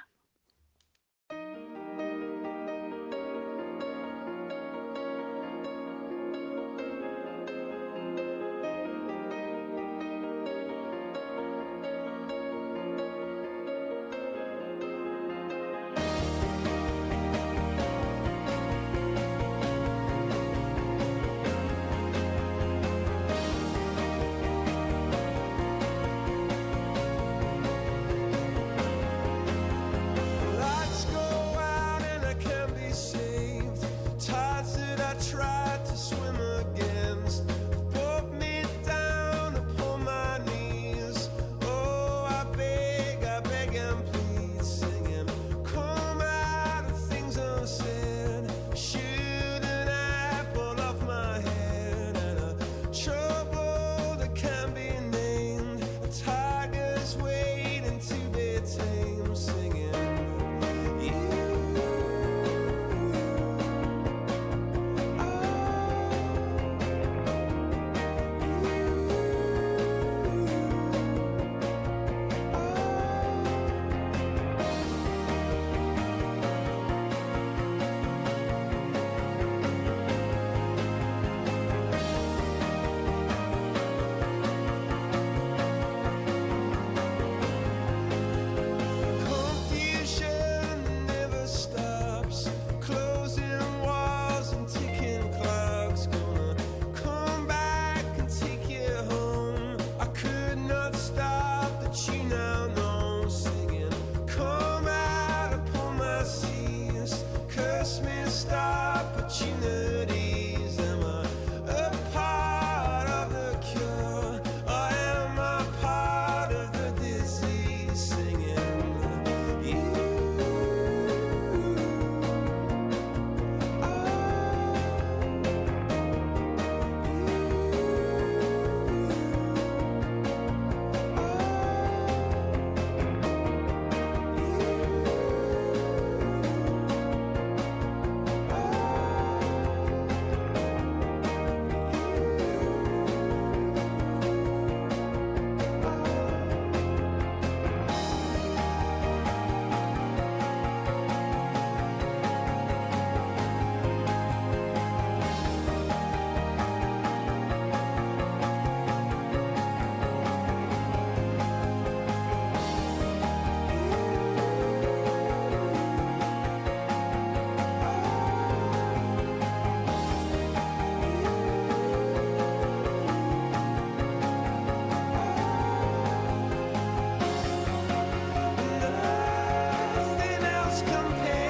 of stuff that you now know, singing, come out upon my seas, curse me, star opportunities. Am I a part of the cure, or am I part of the disease? Singing, you. Nothing else compares.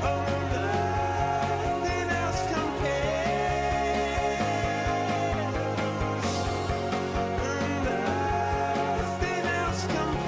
Oh, nothing else compares. Nothing else compares.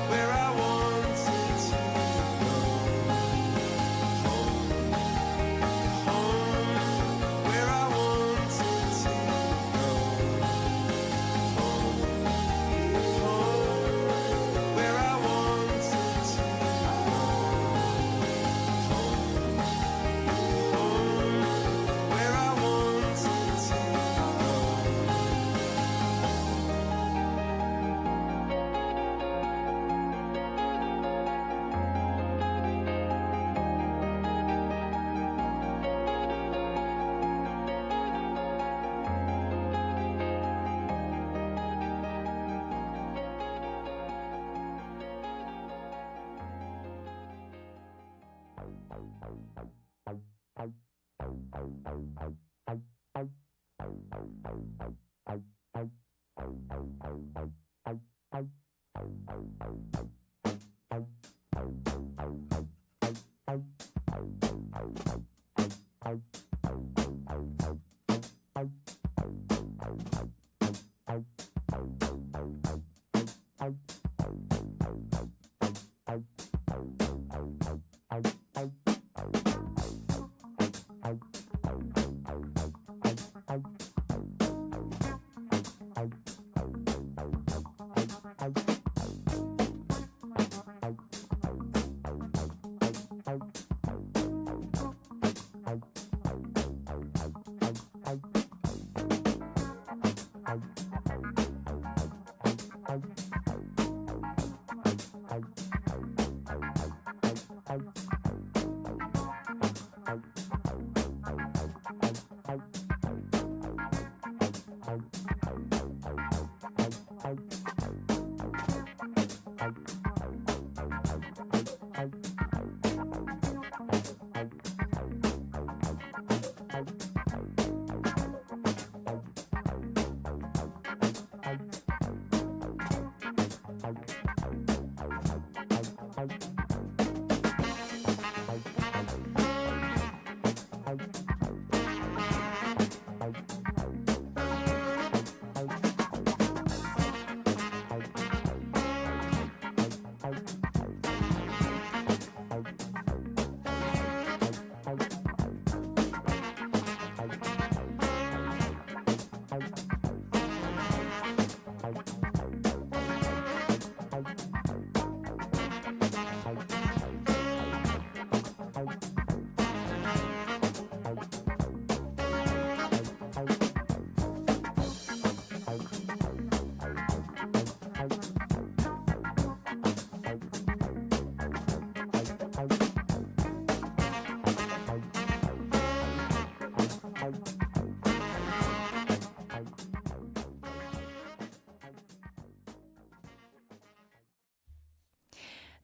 Where I wanted to go, home, where I wanted to go, home, where I wanted to go, home, where I wanted to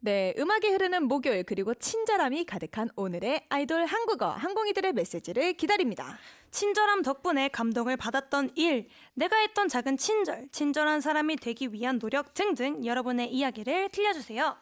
네, 음악이 흐르는 목요일 그리고 친절함이 가득한 오늘의 아이돌 한국어 항공이들의 메시지를 기다립니다. 친절함 덕분에 감동을 받았던 일, 내가 했던 작은 친절, 친절한 사람이 되기 위한 노력 등등 여러분의 이야기를 들려주세요.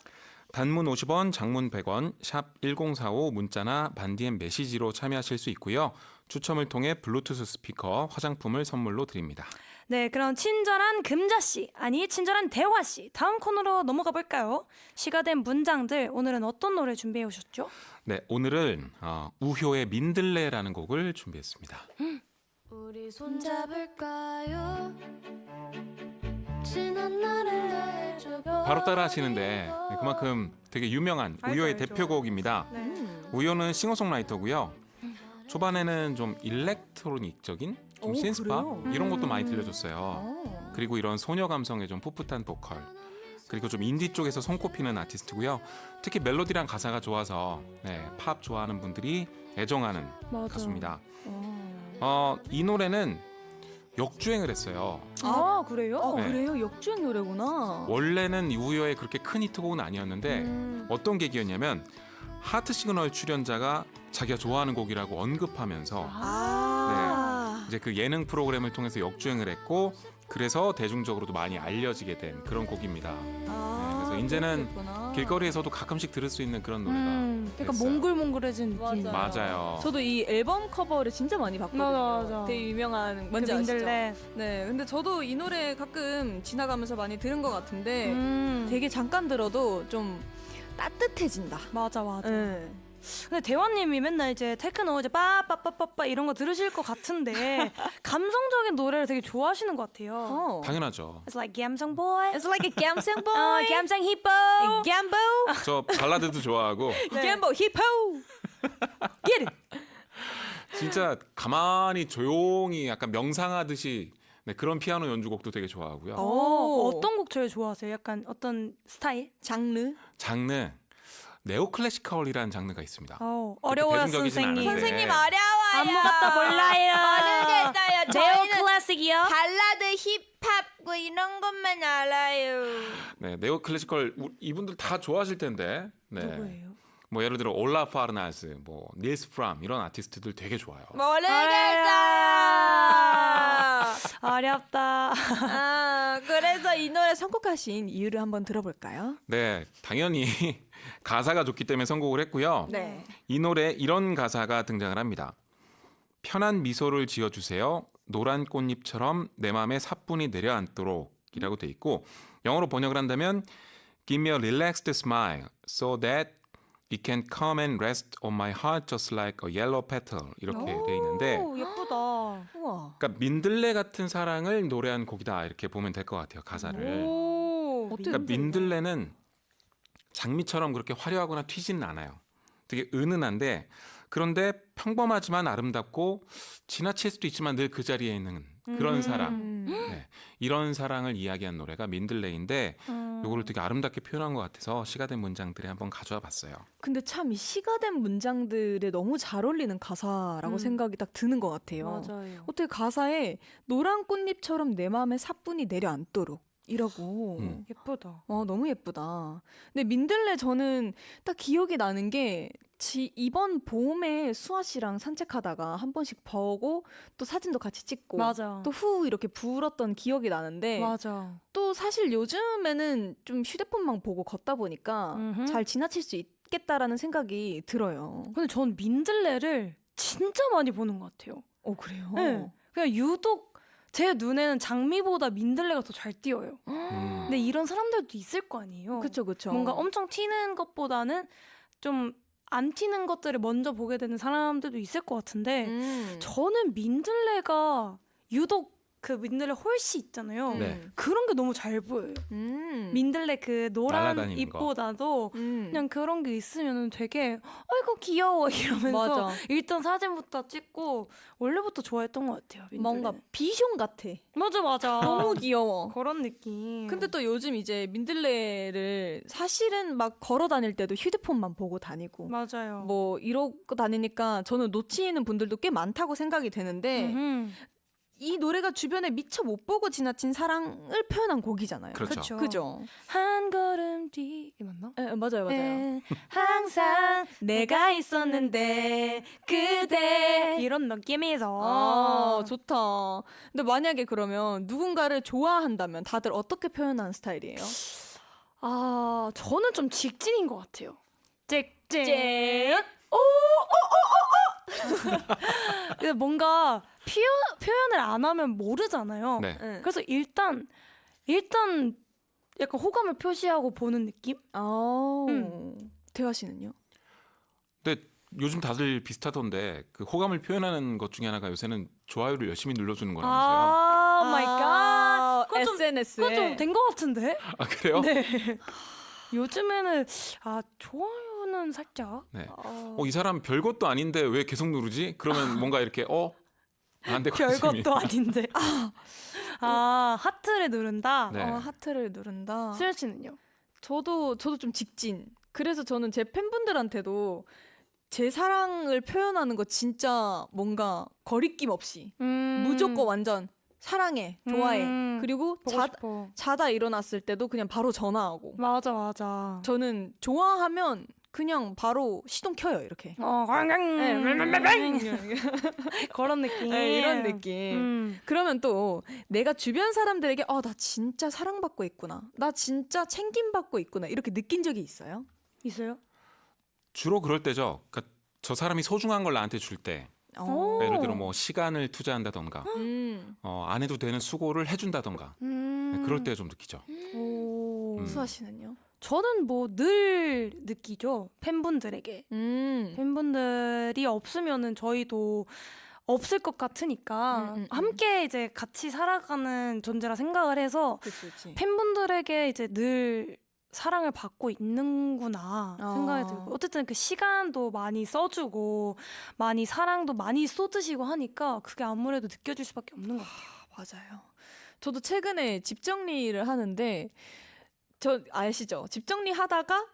단문 50원, 장문 100원, 샵 1045 문자나 반디앤 메시지로 참여하실 수 있고요. 추첨을 통해 블루투스 스피커, 화장품을 선물로 드립니다. 네, 그럼 친절한 금자씨, 아니 친절한 대화씨, 다음 코너로 넘어가 볼까요? 시가 된 문장들, 오늘은 어떤 노래 준비해 오셨죠? 네, 오늘은 우효의 민들레라는 곡을 준비했습니다. 우리 손잡을까요? 지난 날을 내줘요. 바로 따라 하시는데 그만큼 되게 유명한 알죠, 우효의 알죠. 대표곡입니다. 우효는 싱어송라이터고요. 초반에는 좀 일렉트로닉적인 좀 오, 신스팝 그래요? 이런 것도 많이 들려줬어요. 그리고 이런 소녀 감성의 좀 풋풋한 보컬, 그리고 좀 인디 쪽에서 손꼽히는 아티스트고요. 특히 멜로디랑 가사가 좋아서 팝 좋아하는 분들이 애정하는 가수입니다. 이 노래는 역주행을 했어요. 아, 그래요? 네. 그래요? 역주행 노래구나. 원래는 우효의 그렇게 큰 히트곡은 아니었는데 어떤 계기였냐면 하트 시그널 출연자가 자기가 좋아하는 곡이라고 언급하면서 이제 그 예능 프로그램을 통해서 역주행을 했고 그래서 대중적으로도 많이 알려지게 된 그런 곡입니다. 그래서 이제는 그랬구나. 길거리에서도 가끔씩 들을 수 있는 그런 노래가 약간 됐어요. 몽글몽글해진 느낌. 맞아요. 저도 이 앨범 커버를 진짜 많이 봤거든요. 맞아. 되게 유명한 뭔지 그 아시죠? 민들레. 네, 근데 저도 이 노래 가끔 지나가면서 많이 들은 것 같은데 되게 잠깐 들어도 좀 따뜻해진다. 맞아. 네. 근데 대화님이 맨날 이제 테크노 이제 빠빠빠빠빠 이런 거 들으실 것 같은데 감성적인 노래를 되게 좋아하시는 것 같아요. 당연하죠. It's like 감성 boy. It's like a 감성 boy. 감성 히포. 감보. 저 발라드도 좋아하고 감보 히포. Get it. 진짜 가만히 조용히 약간 명상하듯이 그런 피아노 연주곡도 되게 좋아하고요. 어떤 곡 제일 좋아하세요? 약간 어떤 스타일? 장르. 장르 네오클래시컬이라는 장르가 있습니다. 어려워요 대중적이진 선생님. 않은데. 선생님 어려워요. 아무것도 몰라요. 모르겠어요. 네오 저희는 클래식이요? 발라드, 힙합 뭐 이런 것만 알아요. 네, 네오클래시컬 이분들 다 좋아하실 텐데. 네. 누구예요? 뭐 예를 들어 올라 파르나스, 뭐 닐스 프람 이런 아티스트들 되게 좋아요. 모르겠어요. 어렵다. 그래서 이 노래 선곡하신 이유를 한번 들어볼까요? 네, 당연히 가사가 좋기 때문에 선곡을 했고요. 네. 이 노래 이런 가사가 등장을 합니다. 편한 미소를 지어주세요. 노란 꽃잎처럼 내 맘에 사뿐히 내려앉도록 이라고 돼 있고 영어로 번역을 한다면 Give me a relaxed smile so that it can come and rest on my heart just like a yellow petal 이렇게 돼 있는데 오, 예쁘다. 우와. 그러니까 민들레 같은 사랑을 노래한 곡이다 이렇게 보면 될 것 같아요. 가사를. 그러니까 민들레는 장미처럼 그렇게 화려하거나 튀지는 않아요. 되게 은은한데 그런데 평범하지만 아름답고 지나칠 수도 있지만 늘 그 자리에 있는 그런 사랑. 네. 이런 사랑을 이야기한 노래가 민들레인데 이거를 되게 아름답게 표현한 것 같아서 시가 된 문장들에 한번 가져와 봤어요. 근데 참 이 시가 된 문장들에 너무 잘 어울리는 가사라고 생각이 딱 드는 것 같아요. 맞아요. 어떻게 가사에 노란 꽃잎처럼 내 마음에 사뿐히 내려앉도록 이라고. 예쁘다. 너무 예쁘다. 근데 민들레 저는 딱 기억이 나는 게 이번 봄에 수아 씨랑 산책하다가 한 번씩 보고 또 사진도 같이 찍고 맞아. 또 후 이렇게 불었던 기억이 나는데 맞아. 또 사실 요즘에는 좀 휴대폰만 보고 걷다 보니까 잘 지나칠 수 있겠다라는 생각이 들어요. 근데 전 민들레를 진짜 많이 보는 것 같아요. 그래요? 네. 그냥 유독 제 눈에는 장미보다 민들레가 더 잘 띄어요. 근데 이런 사람들도 있을 거 아니에요. 그쵸. 뭔가 엄청 튀는 것보다는 좀 안 튀는 것들을 먼저 보게 되는 사람들도 있을 것 같은데 저는 민들레가 유독 그 민들레 홀씨 있잖아요. 네. 그런 게 너무 잘 보여요. 민들레 그 노란 날아다니는 잎보다도 그냥 그런 게 있으면 되게 아이고 귀여워 이러면서 맞아. 일단 사진부터 찍고 원래부터 좋아했던 것 같아요. 민들레. 뭔가 비숑 같아. 맞아. 너무 귀여워. 그런 느낌. 근데 또 요즘 이제 민들레를 사실은 막 걸어 다닐 때도 휴대폰만 보고 다니고 맞아요. 뭐 이러고 다니니까 저는 놓치는 분들도 꽤 많다고 생각이 되는데 이 노래가 주변에 미처 못 보고 지나친 사랑을 표현한 곡이잖아요. 그렇죠. 그죠? 한 걸음 뒤 맞나? 예, 맞아요, 맞아요. 네, 항상 내가 있었는데 그대 이런 느낌에서 아, 좋다. 근데 만약에 그러면 누군가를 좋아한다면 다들 어떻게 표현하는 스타일이에요? 아 저는 좀 직진인 것 같아요. 직진. 근데 뭔가 표현을 안 하면 모르잖아요. 네. 응. 그래서 일단 약간 호감을 표시하고 보는 느낌? 대화 씨는요? 근데 요즘 다들 비슷하던데 그 호감을 표현하는 것 중에 하나가 요새는 좋아요를 열심히 눌러주는 거라면서요. 아 마이 갓. 그건 좀 SNS에. 그건 좀 된 것 같은데? 아 그래요? 네. 요즘에는 좋아요는 살짝 네. 이 사람 별것도 아닌데 왜 계속 누르지? 그러면 뭔가 이렇게 안 되거든요. 별것도 아닌데. 하트를 누른다. 네. 하트를 누른다. 수현 씨는요? 저도 좀 직진. 그래서 저는 제 팬분들한테도 제 사랑을 표현하는 거 진짜 뭔가 거리낌 없이 무조건 완전 사랑해, 좋아해. 그리고 보고 싶어. 자다 일어났을 때도 그냥 바로 전화하고. 맞아. 저는 좋아하면 그냥 바로 시동 켜요, 이렇게. 그런 느낌. 네, 이런 느낌. 그러면 또 내가 주변 사람들에게 나 진짜 사랑받고 있구나. 나 진짜 챙김받고 있구나. 이렇게 느낀 적이 있어요? 있어요? 주로 그럴 때죠. 그러니까 저 사람이 소중한 걸 나한테 줄 때, 오. 예를 들어 뭐 시간을 투자한다던가, 안 해도 되는 수고를 해준다던가, 네, 그럴 때 좀 느끼죠. 오. 수아 씨는요? 저는 뭐 늘 느끼죠. 팬분들에게. 팬분들이 없으면은 저희도 없을 것 같으니까 함께 이제 같이 살아가는 존재라 생각을 해서 그치. 팬분들에게 이제 늘 사랑을 받고 있는구나 생각이 들고 어쨌든 그 시간도 많이 써주고 많이 사랑도 많이 쏟으시고 하니까 그게 아무래도 느껴질 수밖에 없는 것 같아요. 맞아요. 저도 최근에 집 정리를 하는데 저 아시죠? 집 정리하다가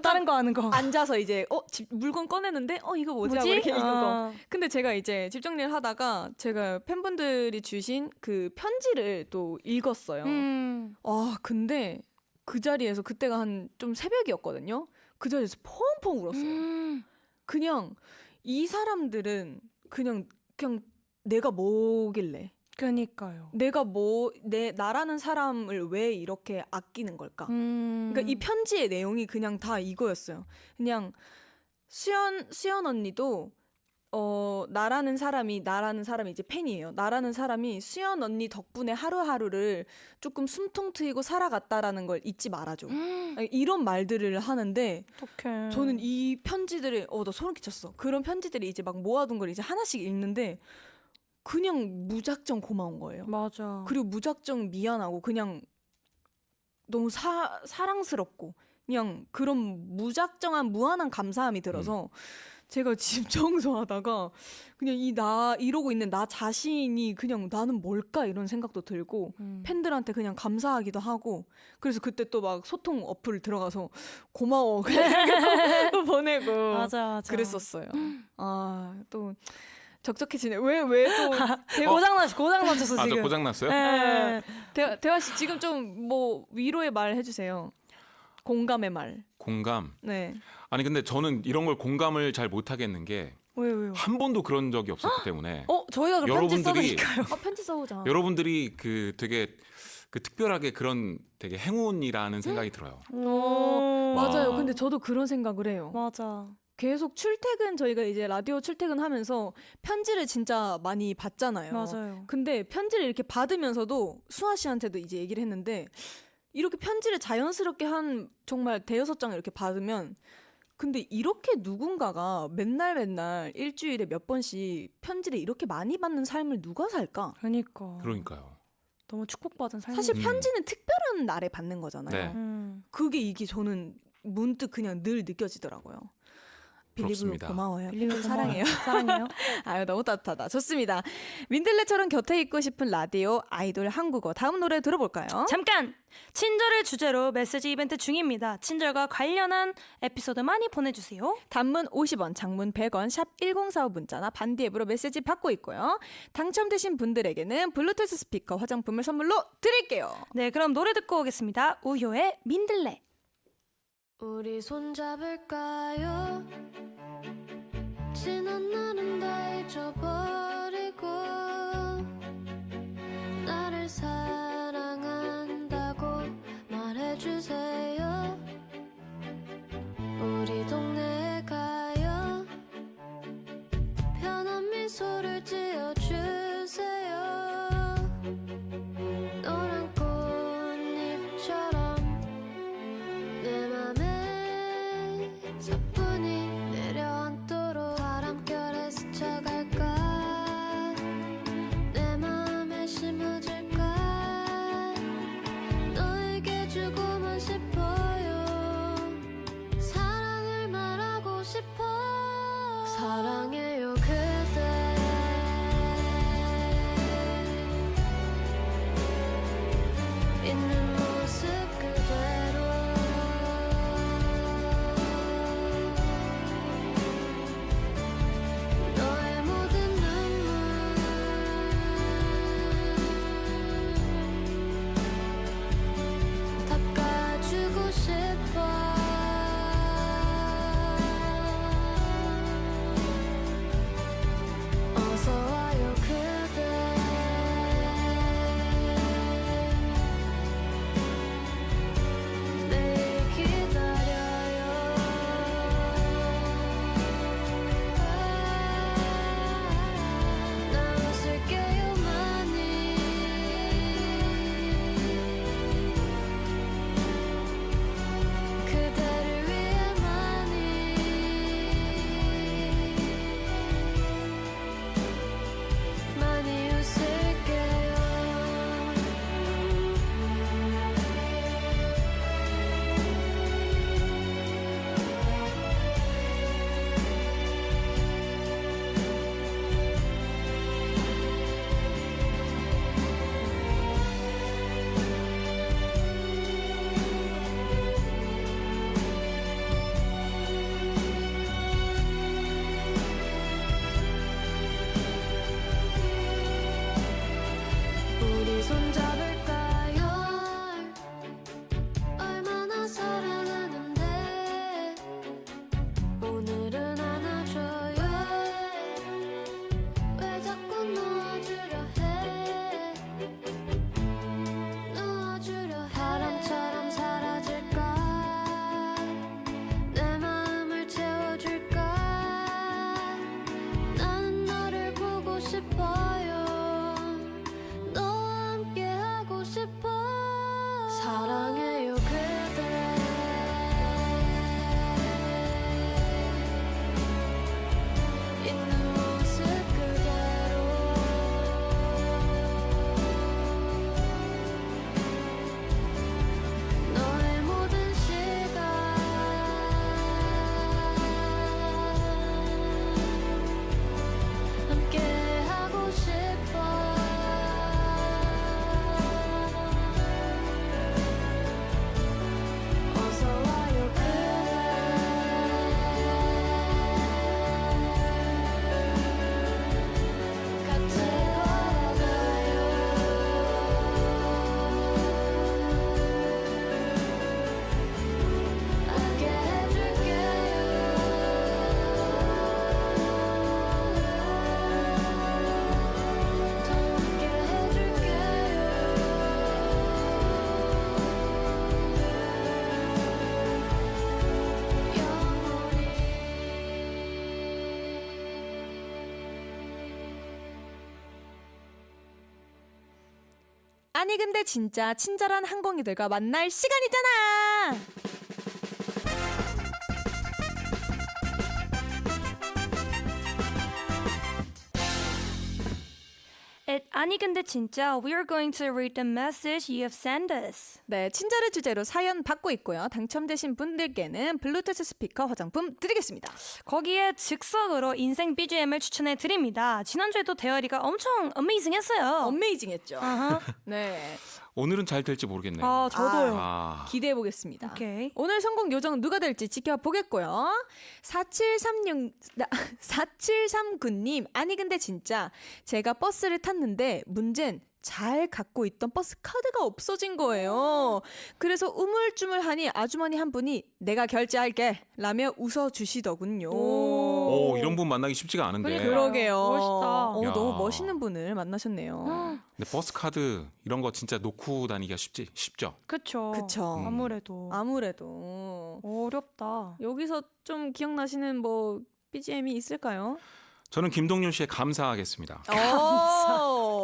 다른 거 하는 거. 앉아서 이제 물건 꺼내는데 이거 뭐지? 하고 이렇게 읽은 거. 근데 제가 이제 집 정리를 하다가 제가 팬분들이 주신 그 편지를 또 읽었어요. 근데 그 자리에서 그때가 한 좀 새벽이었거든요. 그 자리에서 펑펑 울었어요. 그냥 이 사람들은 그냥 내가 뭐길래 그러니까요. 내가 나라는 사람을 왜 이렇게 아끼는 걸까? 그러니까 이 편지의 내용이 그냥 다 이거였어요. 그냥 수연 언니도 나라는 사람이 이제 팬이에요. 나라는 사람이 수연 언니 덕분에 하루하루를 조금 숨통 트이고 살아갔다라는 걸 잊지 말아줘. 이런 말들을 하는데 어떡해. 저는 이 편지들을 나 소름 끼쳤어. 그런 편지들이 이제 막 모아둔 걸 이제 하나씩 읽는데 그냥 무작정 고마운 거예요. 맞아. 그리고 무작정 미안하고 그냥 너무 사랑스럽고 그냥 그런 무작정한 무한한 감사함이 들어서 제가 집 청소하다가 그냥 이러고 있는 나 자신이 그냥 나는 뭘까 이런 생각도 들고 팬들한테 그냥 감사하기도 하고 그래서 그때 또 막 소통 어플 들어가서 고마워 또 보내고 맞아. 그랬었어요. 또 적적해지네. 왜 또 고장났어 저 지금. 고장 났어요? 네. 대화 씨 지금 좀 뭐 위로의 말 해주세요. 공감의 말. 공감. 네. 아니 근데 저는 이런 걸 공감을 잘 못하겠는 게 왜요? 한 번도 그런 적이 없었기 때문에 저희가 그 편지 써드릴까요? 편지 써보자. 여러분들이 그 되게 그 특별하게 그런 되게 행운이라는 생각이 들어요. 맞아요. 와. 근데 저도 그런 생각을 해요. 맞아. 계속 저희가 이제 라디오 출퇴근하면서 편지를 진짜 많이 받잖아요. 맞아요. 근데 편지를 이렇게 받으면서도 수아 씨한테도 이제 얘기를 했는데 이렇게 편지를 자연스럽게 한 정말 5-6장 이렇게 받으면 근데 이렇게 누군가가 맨날 일주일에 몇 번씩 편지를 이렇게 많이 받는 삶을 누가 살까? 그러니까요. 너무 축복받은 삶. 사실 편지는 특별한 날에 받는 거잖아요. 네. 그게 이게 저는 문득 그냥 늘 느껴지더라고요. 빌리브 부럽습니다. 고마워요. 빌리브 사랑해요. 사랑해요. 아유 너무 따뜻하다. 좋습니다. 민들레처럼 곁에 있고 싶은 라디오 아이돌 한국어 다음 노래 들어볼까요? 잠깐! 친절을 주제로 메시지 이벤트 중입니다. 친절과 관련한 에피소드 많이 보내주세요. 단문 50원, 장문 100원, 샵 1045 문자나 반디 앱으로 메시지 받고 있고요. 당첨되신 분들에게는 블루투스 스피커 화장품을 선물로 드릴게요. 네, 그럼 노래 듣고 오겠습니다. 우효의 민들레. 우리 손잡을까요? 지난 날은 다 잊어버리고 나를 사랑한다고 말해주세요. 우리 동네에 가요. 편한 미소를 지어주세요. 노란 꽃잎처럼 내 맘에 사뿐히 내려앉도록 바람결에 스쳐갈까. 내 맘에 심어질까. 너에게 주고만 싶어요. 사랑을 말하고 싶어. 사랑해요 그대. 있는 모습 그대로. 너의 모든 눈물 닦아주고 싶어. 어서 와요 그대. 매일 기다려요. 나 웃을게요 많이. 그대를 위해 많이. 많이 웃을게요. 우리 손잡을까요? 얼마나 사랑하는데 오늘은 안아줘요. 왜 자꾸 놓아주려 해. 놓아주려 해. 바람처럼 사라질까. 내 마음을 채워줄까. 나는 너를 보고 싶어요. 너와 함께 하고 싶어. 사랑해요 그대. 있는 모습 그대로. 너의 모든 시간 함께 하고 싶어. 어서 와요 그대. 같이 걸어가요. 알게 해줄게요. 더 웃게 해줄게요. 아니 근데 진짜 친절한 항공이들과 만날 시간이잖아. at 아니 근데 진짜 we are going to read the message you have sent us. 네, 친절을 주제로 사연 받고 있고요. 당첨되신 분들께는 블루투스 스피커 화장품 드리겠습니다. 거기에 즉석으로 인생 BGM을 추천해 드립니다. 지난주에도 대열이가 엄청 어메이징했어요. 어메이징했죠. 아하. 네, 오늘은 잘 될지 모르겠네요. 아 저도요. 아, 기대해 보겠습니다. 오케이. 오늘 성공 요정은 누가 될지 지켜보겠고요. 4739님, 아니 근데 진짜 제가 버스를 탔는데 문제는 잘 갖고 있던 버스 카드가 없어진 거예요. 그래서 우물쭈물하니 아주머니 한 분이 내가 결제할게 라며 웃어주시더군요. 오, 이런 분 만나기 쉽지가 않은데. 그러게요. 멋있다. 야. 너무 멋있는 분을 만나셨네요. 근데 버스 카드 이런 거 진짜 놓고 다니기가 쉽죠? 그쵸. 그쵸. 아무래도 아무래도 어렵다. 여기서 좀 기억나시는 뭐 BGM이 있을까요? 저는 김동률 씨의 감사하겠습니다. 감사.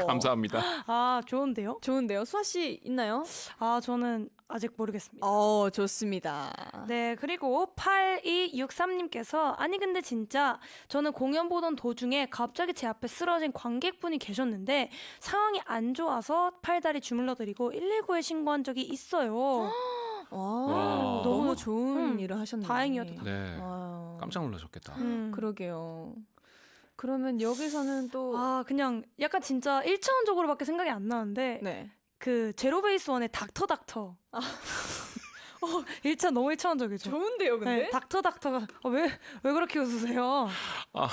감사합니다. 아 좋은데요? 좋은데요. 수아 씨 있나요? 아 저는 아직 모르겠습니다. 좋습니다. 네, 그리고 8263님께서 아니 근데 진짜 저는 공연 보던 도중에 갑자기 제 앞에 쓰러진 관객분이 계셨는데 상황이 안 좋아서 팔다리 주물러드리고 119에 신고한 적이 있어요. 와. 너무 좋은 일을 하셨네요. 다행이었다. 네. 와, 깜짝 놀라셨겠다. 그러게요. 그러면 여기서는 또 아 그냥 약간 진짜 1차원적으로밖에 생각이 안 나는데 네. 그 제로베이스 원의 닥터 1차 너무 1차원적이죠. 좋은데요, 네, 닥터가 왜 그렇게 웃으세요? 아,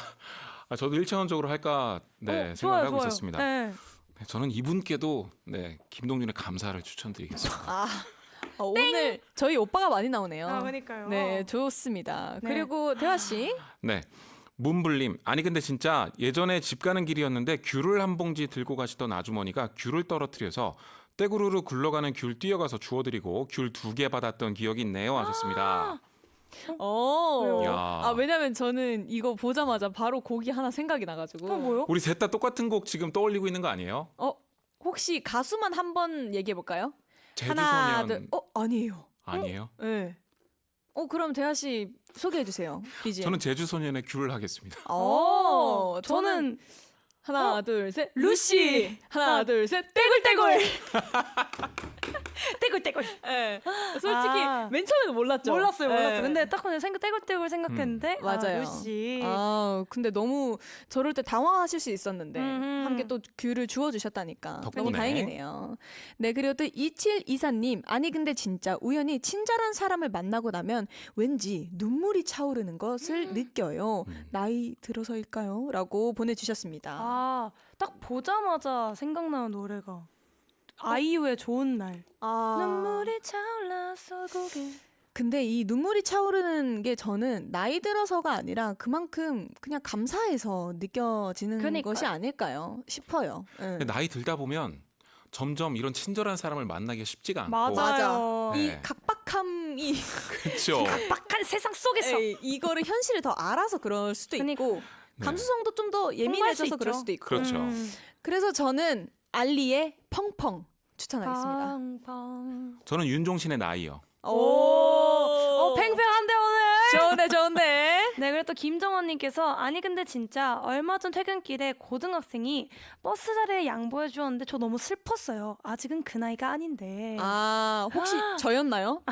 저도 1차원적으로 할까 좋아요, 생각을 하고 좋아요. 있었습니다. 네. 네, 저는 이분께도 김동률의 감사를 추천드리겠습니다. 오늘 저희 오빠가 많이 나오네요. 아 그러니까요. 네, 좋습니다. 네. 그리고 대화 씨. 네. 문불님, 아니 근데 진짜 예전에 집 가는 길이었는데 귤을 한 봉지 들고 가시던 아주머니가 귤을 떨어뜨려서 떼구르르 굴러가는 귤 뛰어가서 주워드리고 귤 2개 받았던 기억이 있네요 하셨습니다. 야. 왜냐면 저는 이거 보자마자 바로 곡이 하나 생각이 나가지고. 뭐요? 우리 셋 다 똑같은 곡 지금 떠올리고 있는 거 아니에요? 혹시 가수만 한번 얘기해 볼까요? 제주소년 하나, 둘. 아니에요. 아니에요? 네. 그럼 대하 씨 소개해 주세요. BGM. 저는 제주소년의 귤을 하겠습니다. 저는 하나, 둘, 셋. 루시. 하나, 둘, 셋. 떼굴떼굴. 떼굴떼굴. 네. 솔직히 아. 맨 처음에는 몰랐죠. 몰랐어요. 네. 근데 딱 보니 떼굴떼굴 생각했는데 맞아요. 루시. 근데 너무 저럴 때 당황하실 수 있었는데 음흠. 함께 또 귤을 주워 주셨다니까 덕분에. 너무 다행이네요. 네, 그리고 또 2724님, 아니 근데 진짜 우연히 친절한 사람을 만나고 나면 왠지 눈물이 차오르는 것을 느껴요. 나이 들어서일까요? 라고 보내주셨습니다. 딱 보자마자 생각나는 노래가 아이유의 좋은 날. 눈물이 차올라서 고개. 근데 이 눈물이 차오르는 게 저는 나이 들어서가 아니라 그만큼 그냥 감사해서 느껴지는 그러니까요. 것이 아닐까요 싶어요. 응. 근데 나이 들다 보면 점점 이런 친절한 사람을 만나기가 쉽지가 않고 맞아요. 이 네. 각박함이 그렇죠. 빡빡한 세상 속에서. 이거를 현실을 더 알아서 그럴 수도 있고 네. 감수성도 좀 더 예민해져서 그럴 있죠. 수도 있고. 그렇죠. 그래서 저는 알리의 펑펑 추천하겠습니다. 팡팡. 저는 윤종신의 나이요. 팽팽한데 오늘. 좋은데. 네, 그리고 또 김정원님께서 아니 근데 진짜 얼마 전 퇴근길에 고등학생이 버스 자리에 양보해 주었는데 저 너무 슬펐어요. 아직은 그 나이가 아닌데. 혹시 저였나요?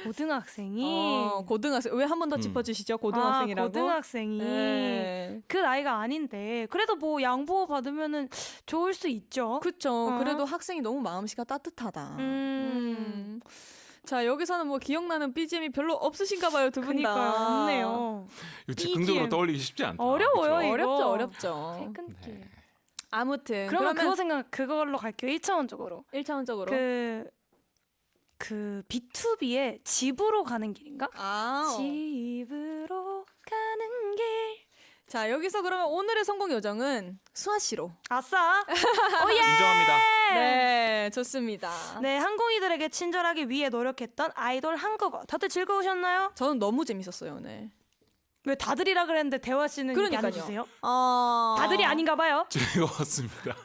고등학생이 고등학생. 왜 한 번 더 짚어주시죠? 고등학생이라고. 고등학생이 네. 그 나이가 아닌데 그래도 뭐 양보 받으면은 좋을 수 있죠. 그쵸. 그래도 학생이 너무 마음씨가 따뜻하다. 자, 여기서는 뭐 기억나는 BGM이 별로 없으신가 봐요, 두 분 그니까요. 다. 없네요. 이거 즉흥적으로 BGM. 떠올리기 쉽지 않다. 어려워요, 그렇죠? 이거. 어렵죠. 퇴근길. 네. 아무튼 그러면 그걸로 갈게요. 1차원적으로. 1차원적으로. 그 B2B의 집으로 가는 길인가? 어. 집으로 가는 길. 자, 여기서 그러면 오늘의 성공 요정은 수아 씨로. 아싸. 오예. 인정합니다. 네, 좋습니다. 네, 항공이들에게 친절하기 위해 노력했던 아이돌 한국어. 다들 즐거우셨나요? 저는 너무 재밌었어요, 오늘. 왜 다들이라 그랬는데 대화 씨는 얘기 안 그러니까요. 해주세요? 어... 다들이 아닌가 봐요. 즐거웠습니다.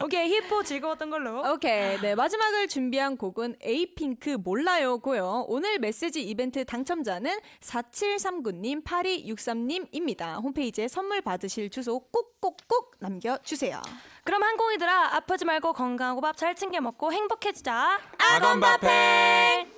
오케이, 히포 즐거웠던 걸로. 오케이. 네, 마지막을 준비한 곡은 에이핑크 몰라요고요. 오늘 메시지 이벤트 당첨자는 4739님, 8263님입니다. 홈페이지에 선물 받으실 주소 꼭꼭꼭 남겨주세요. 그럼 항공이들아, 아프지 말고 건강하고 밥 잘 챙겨 먹고 행복해지자. 아건바페!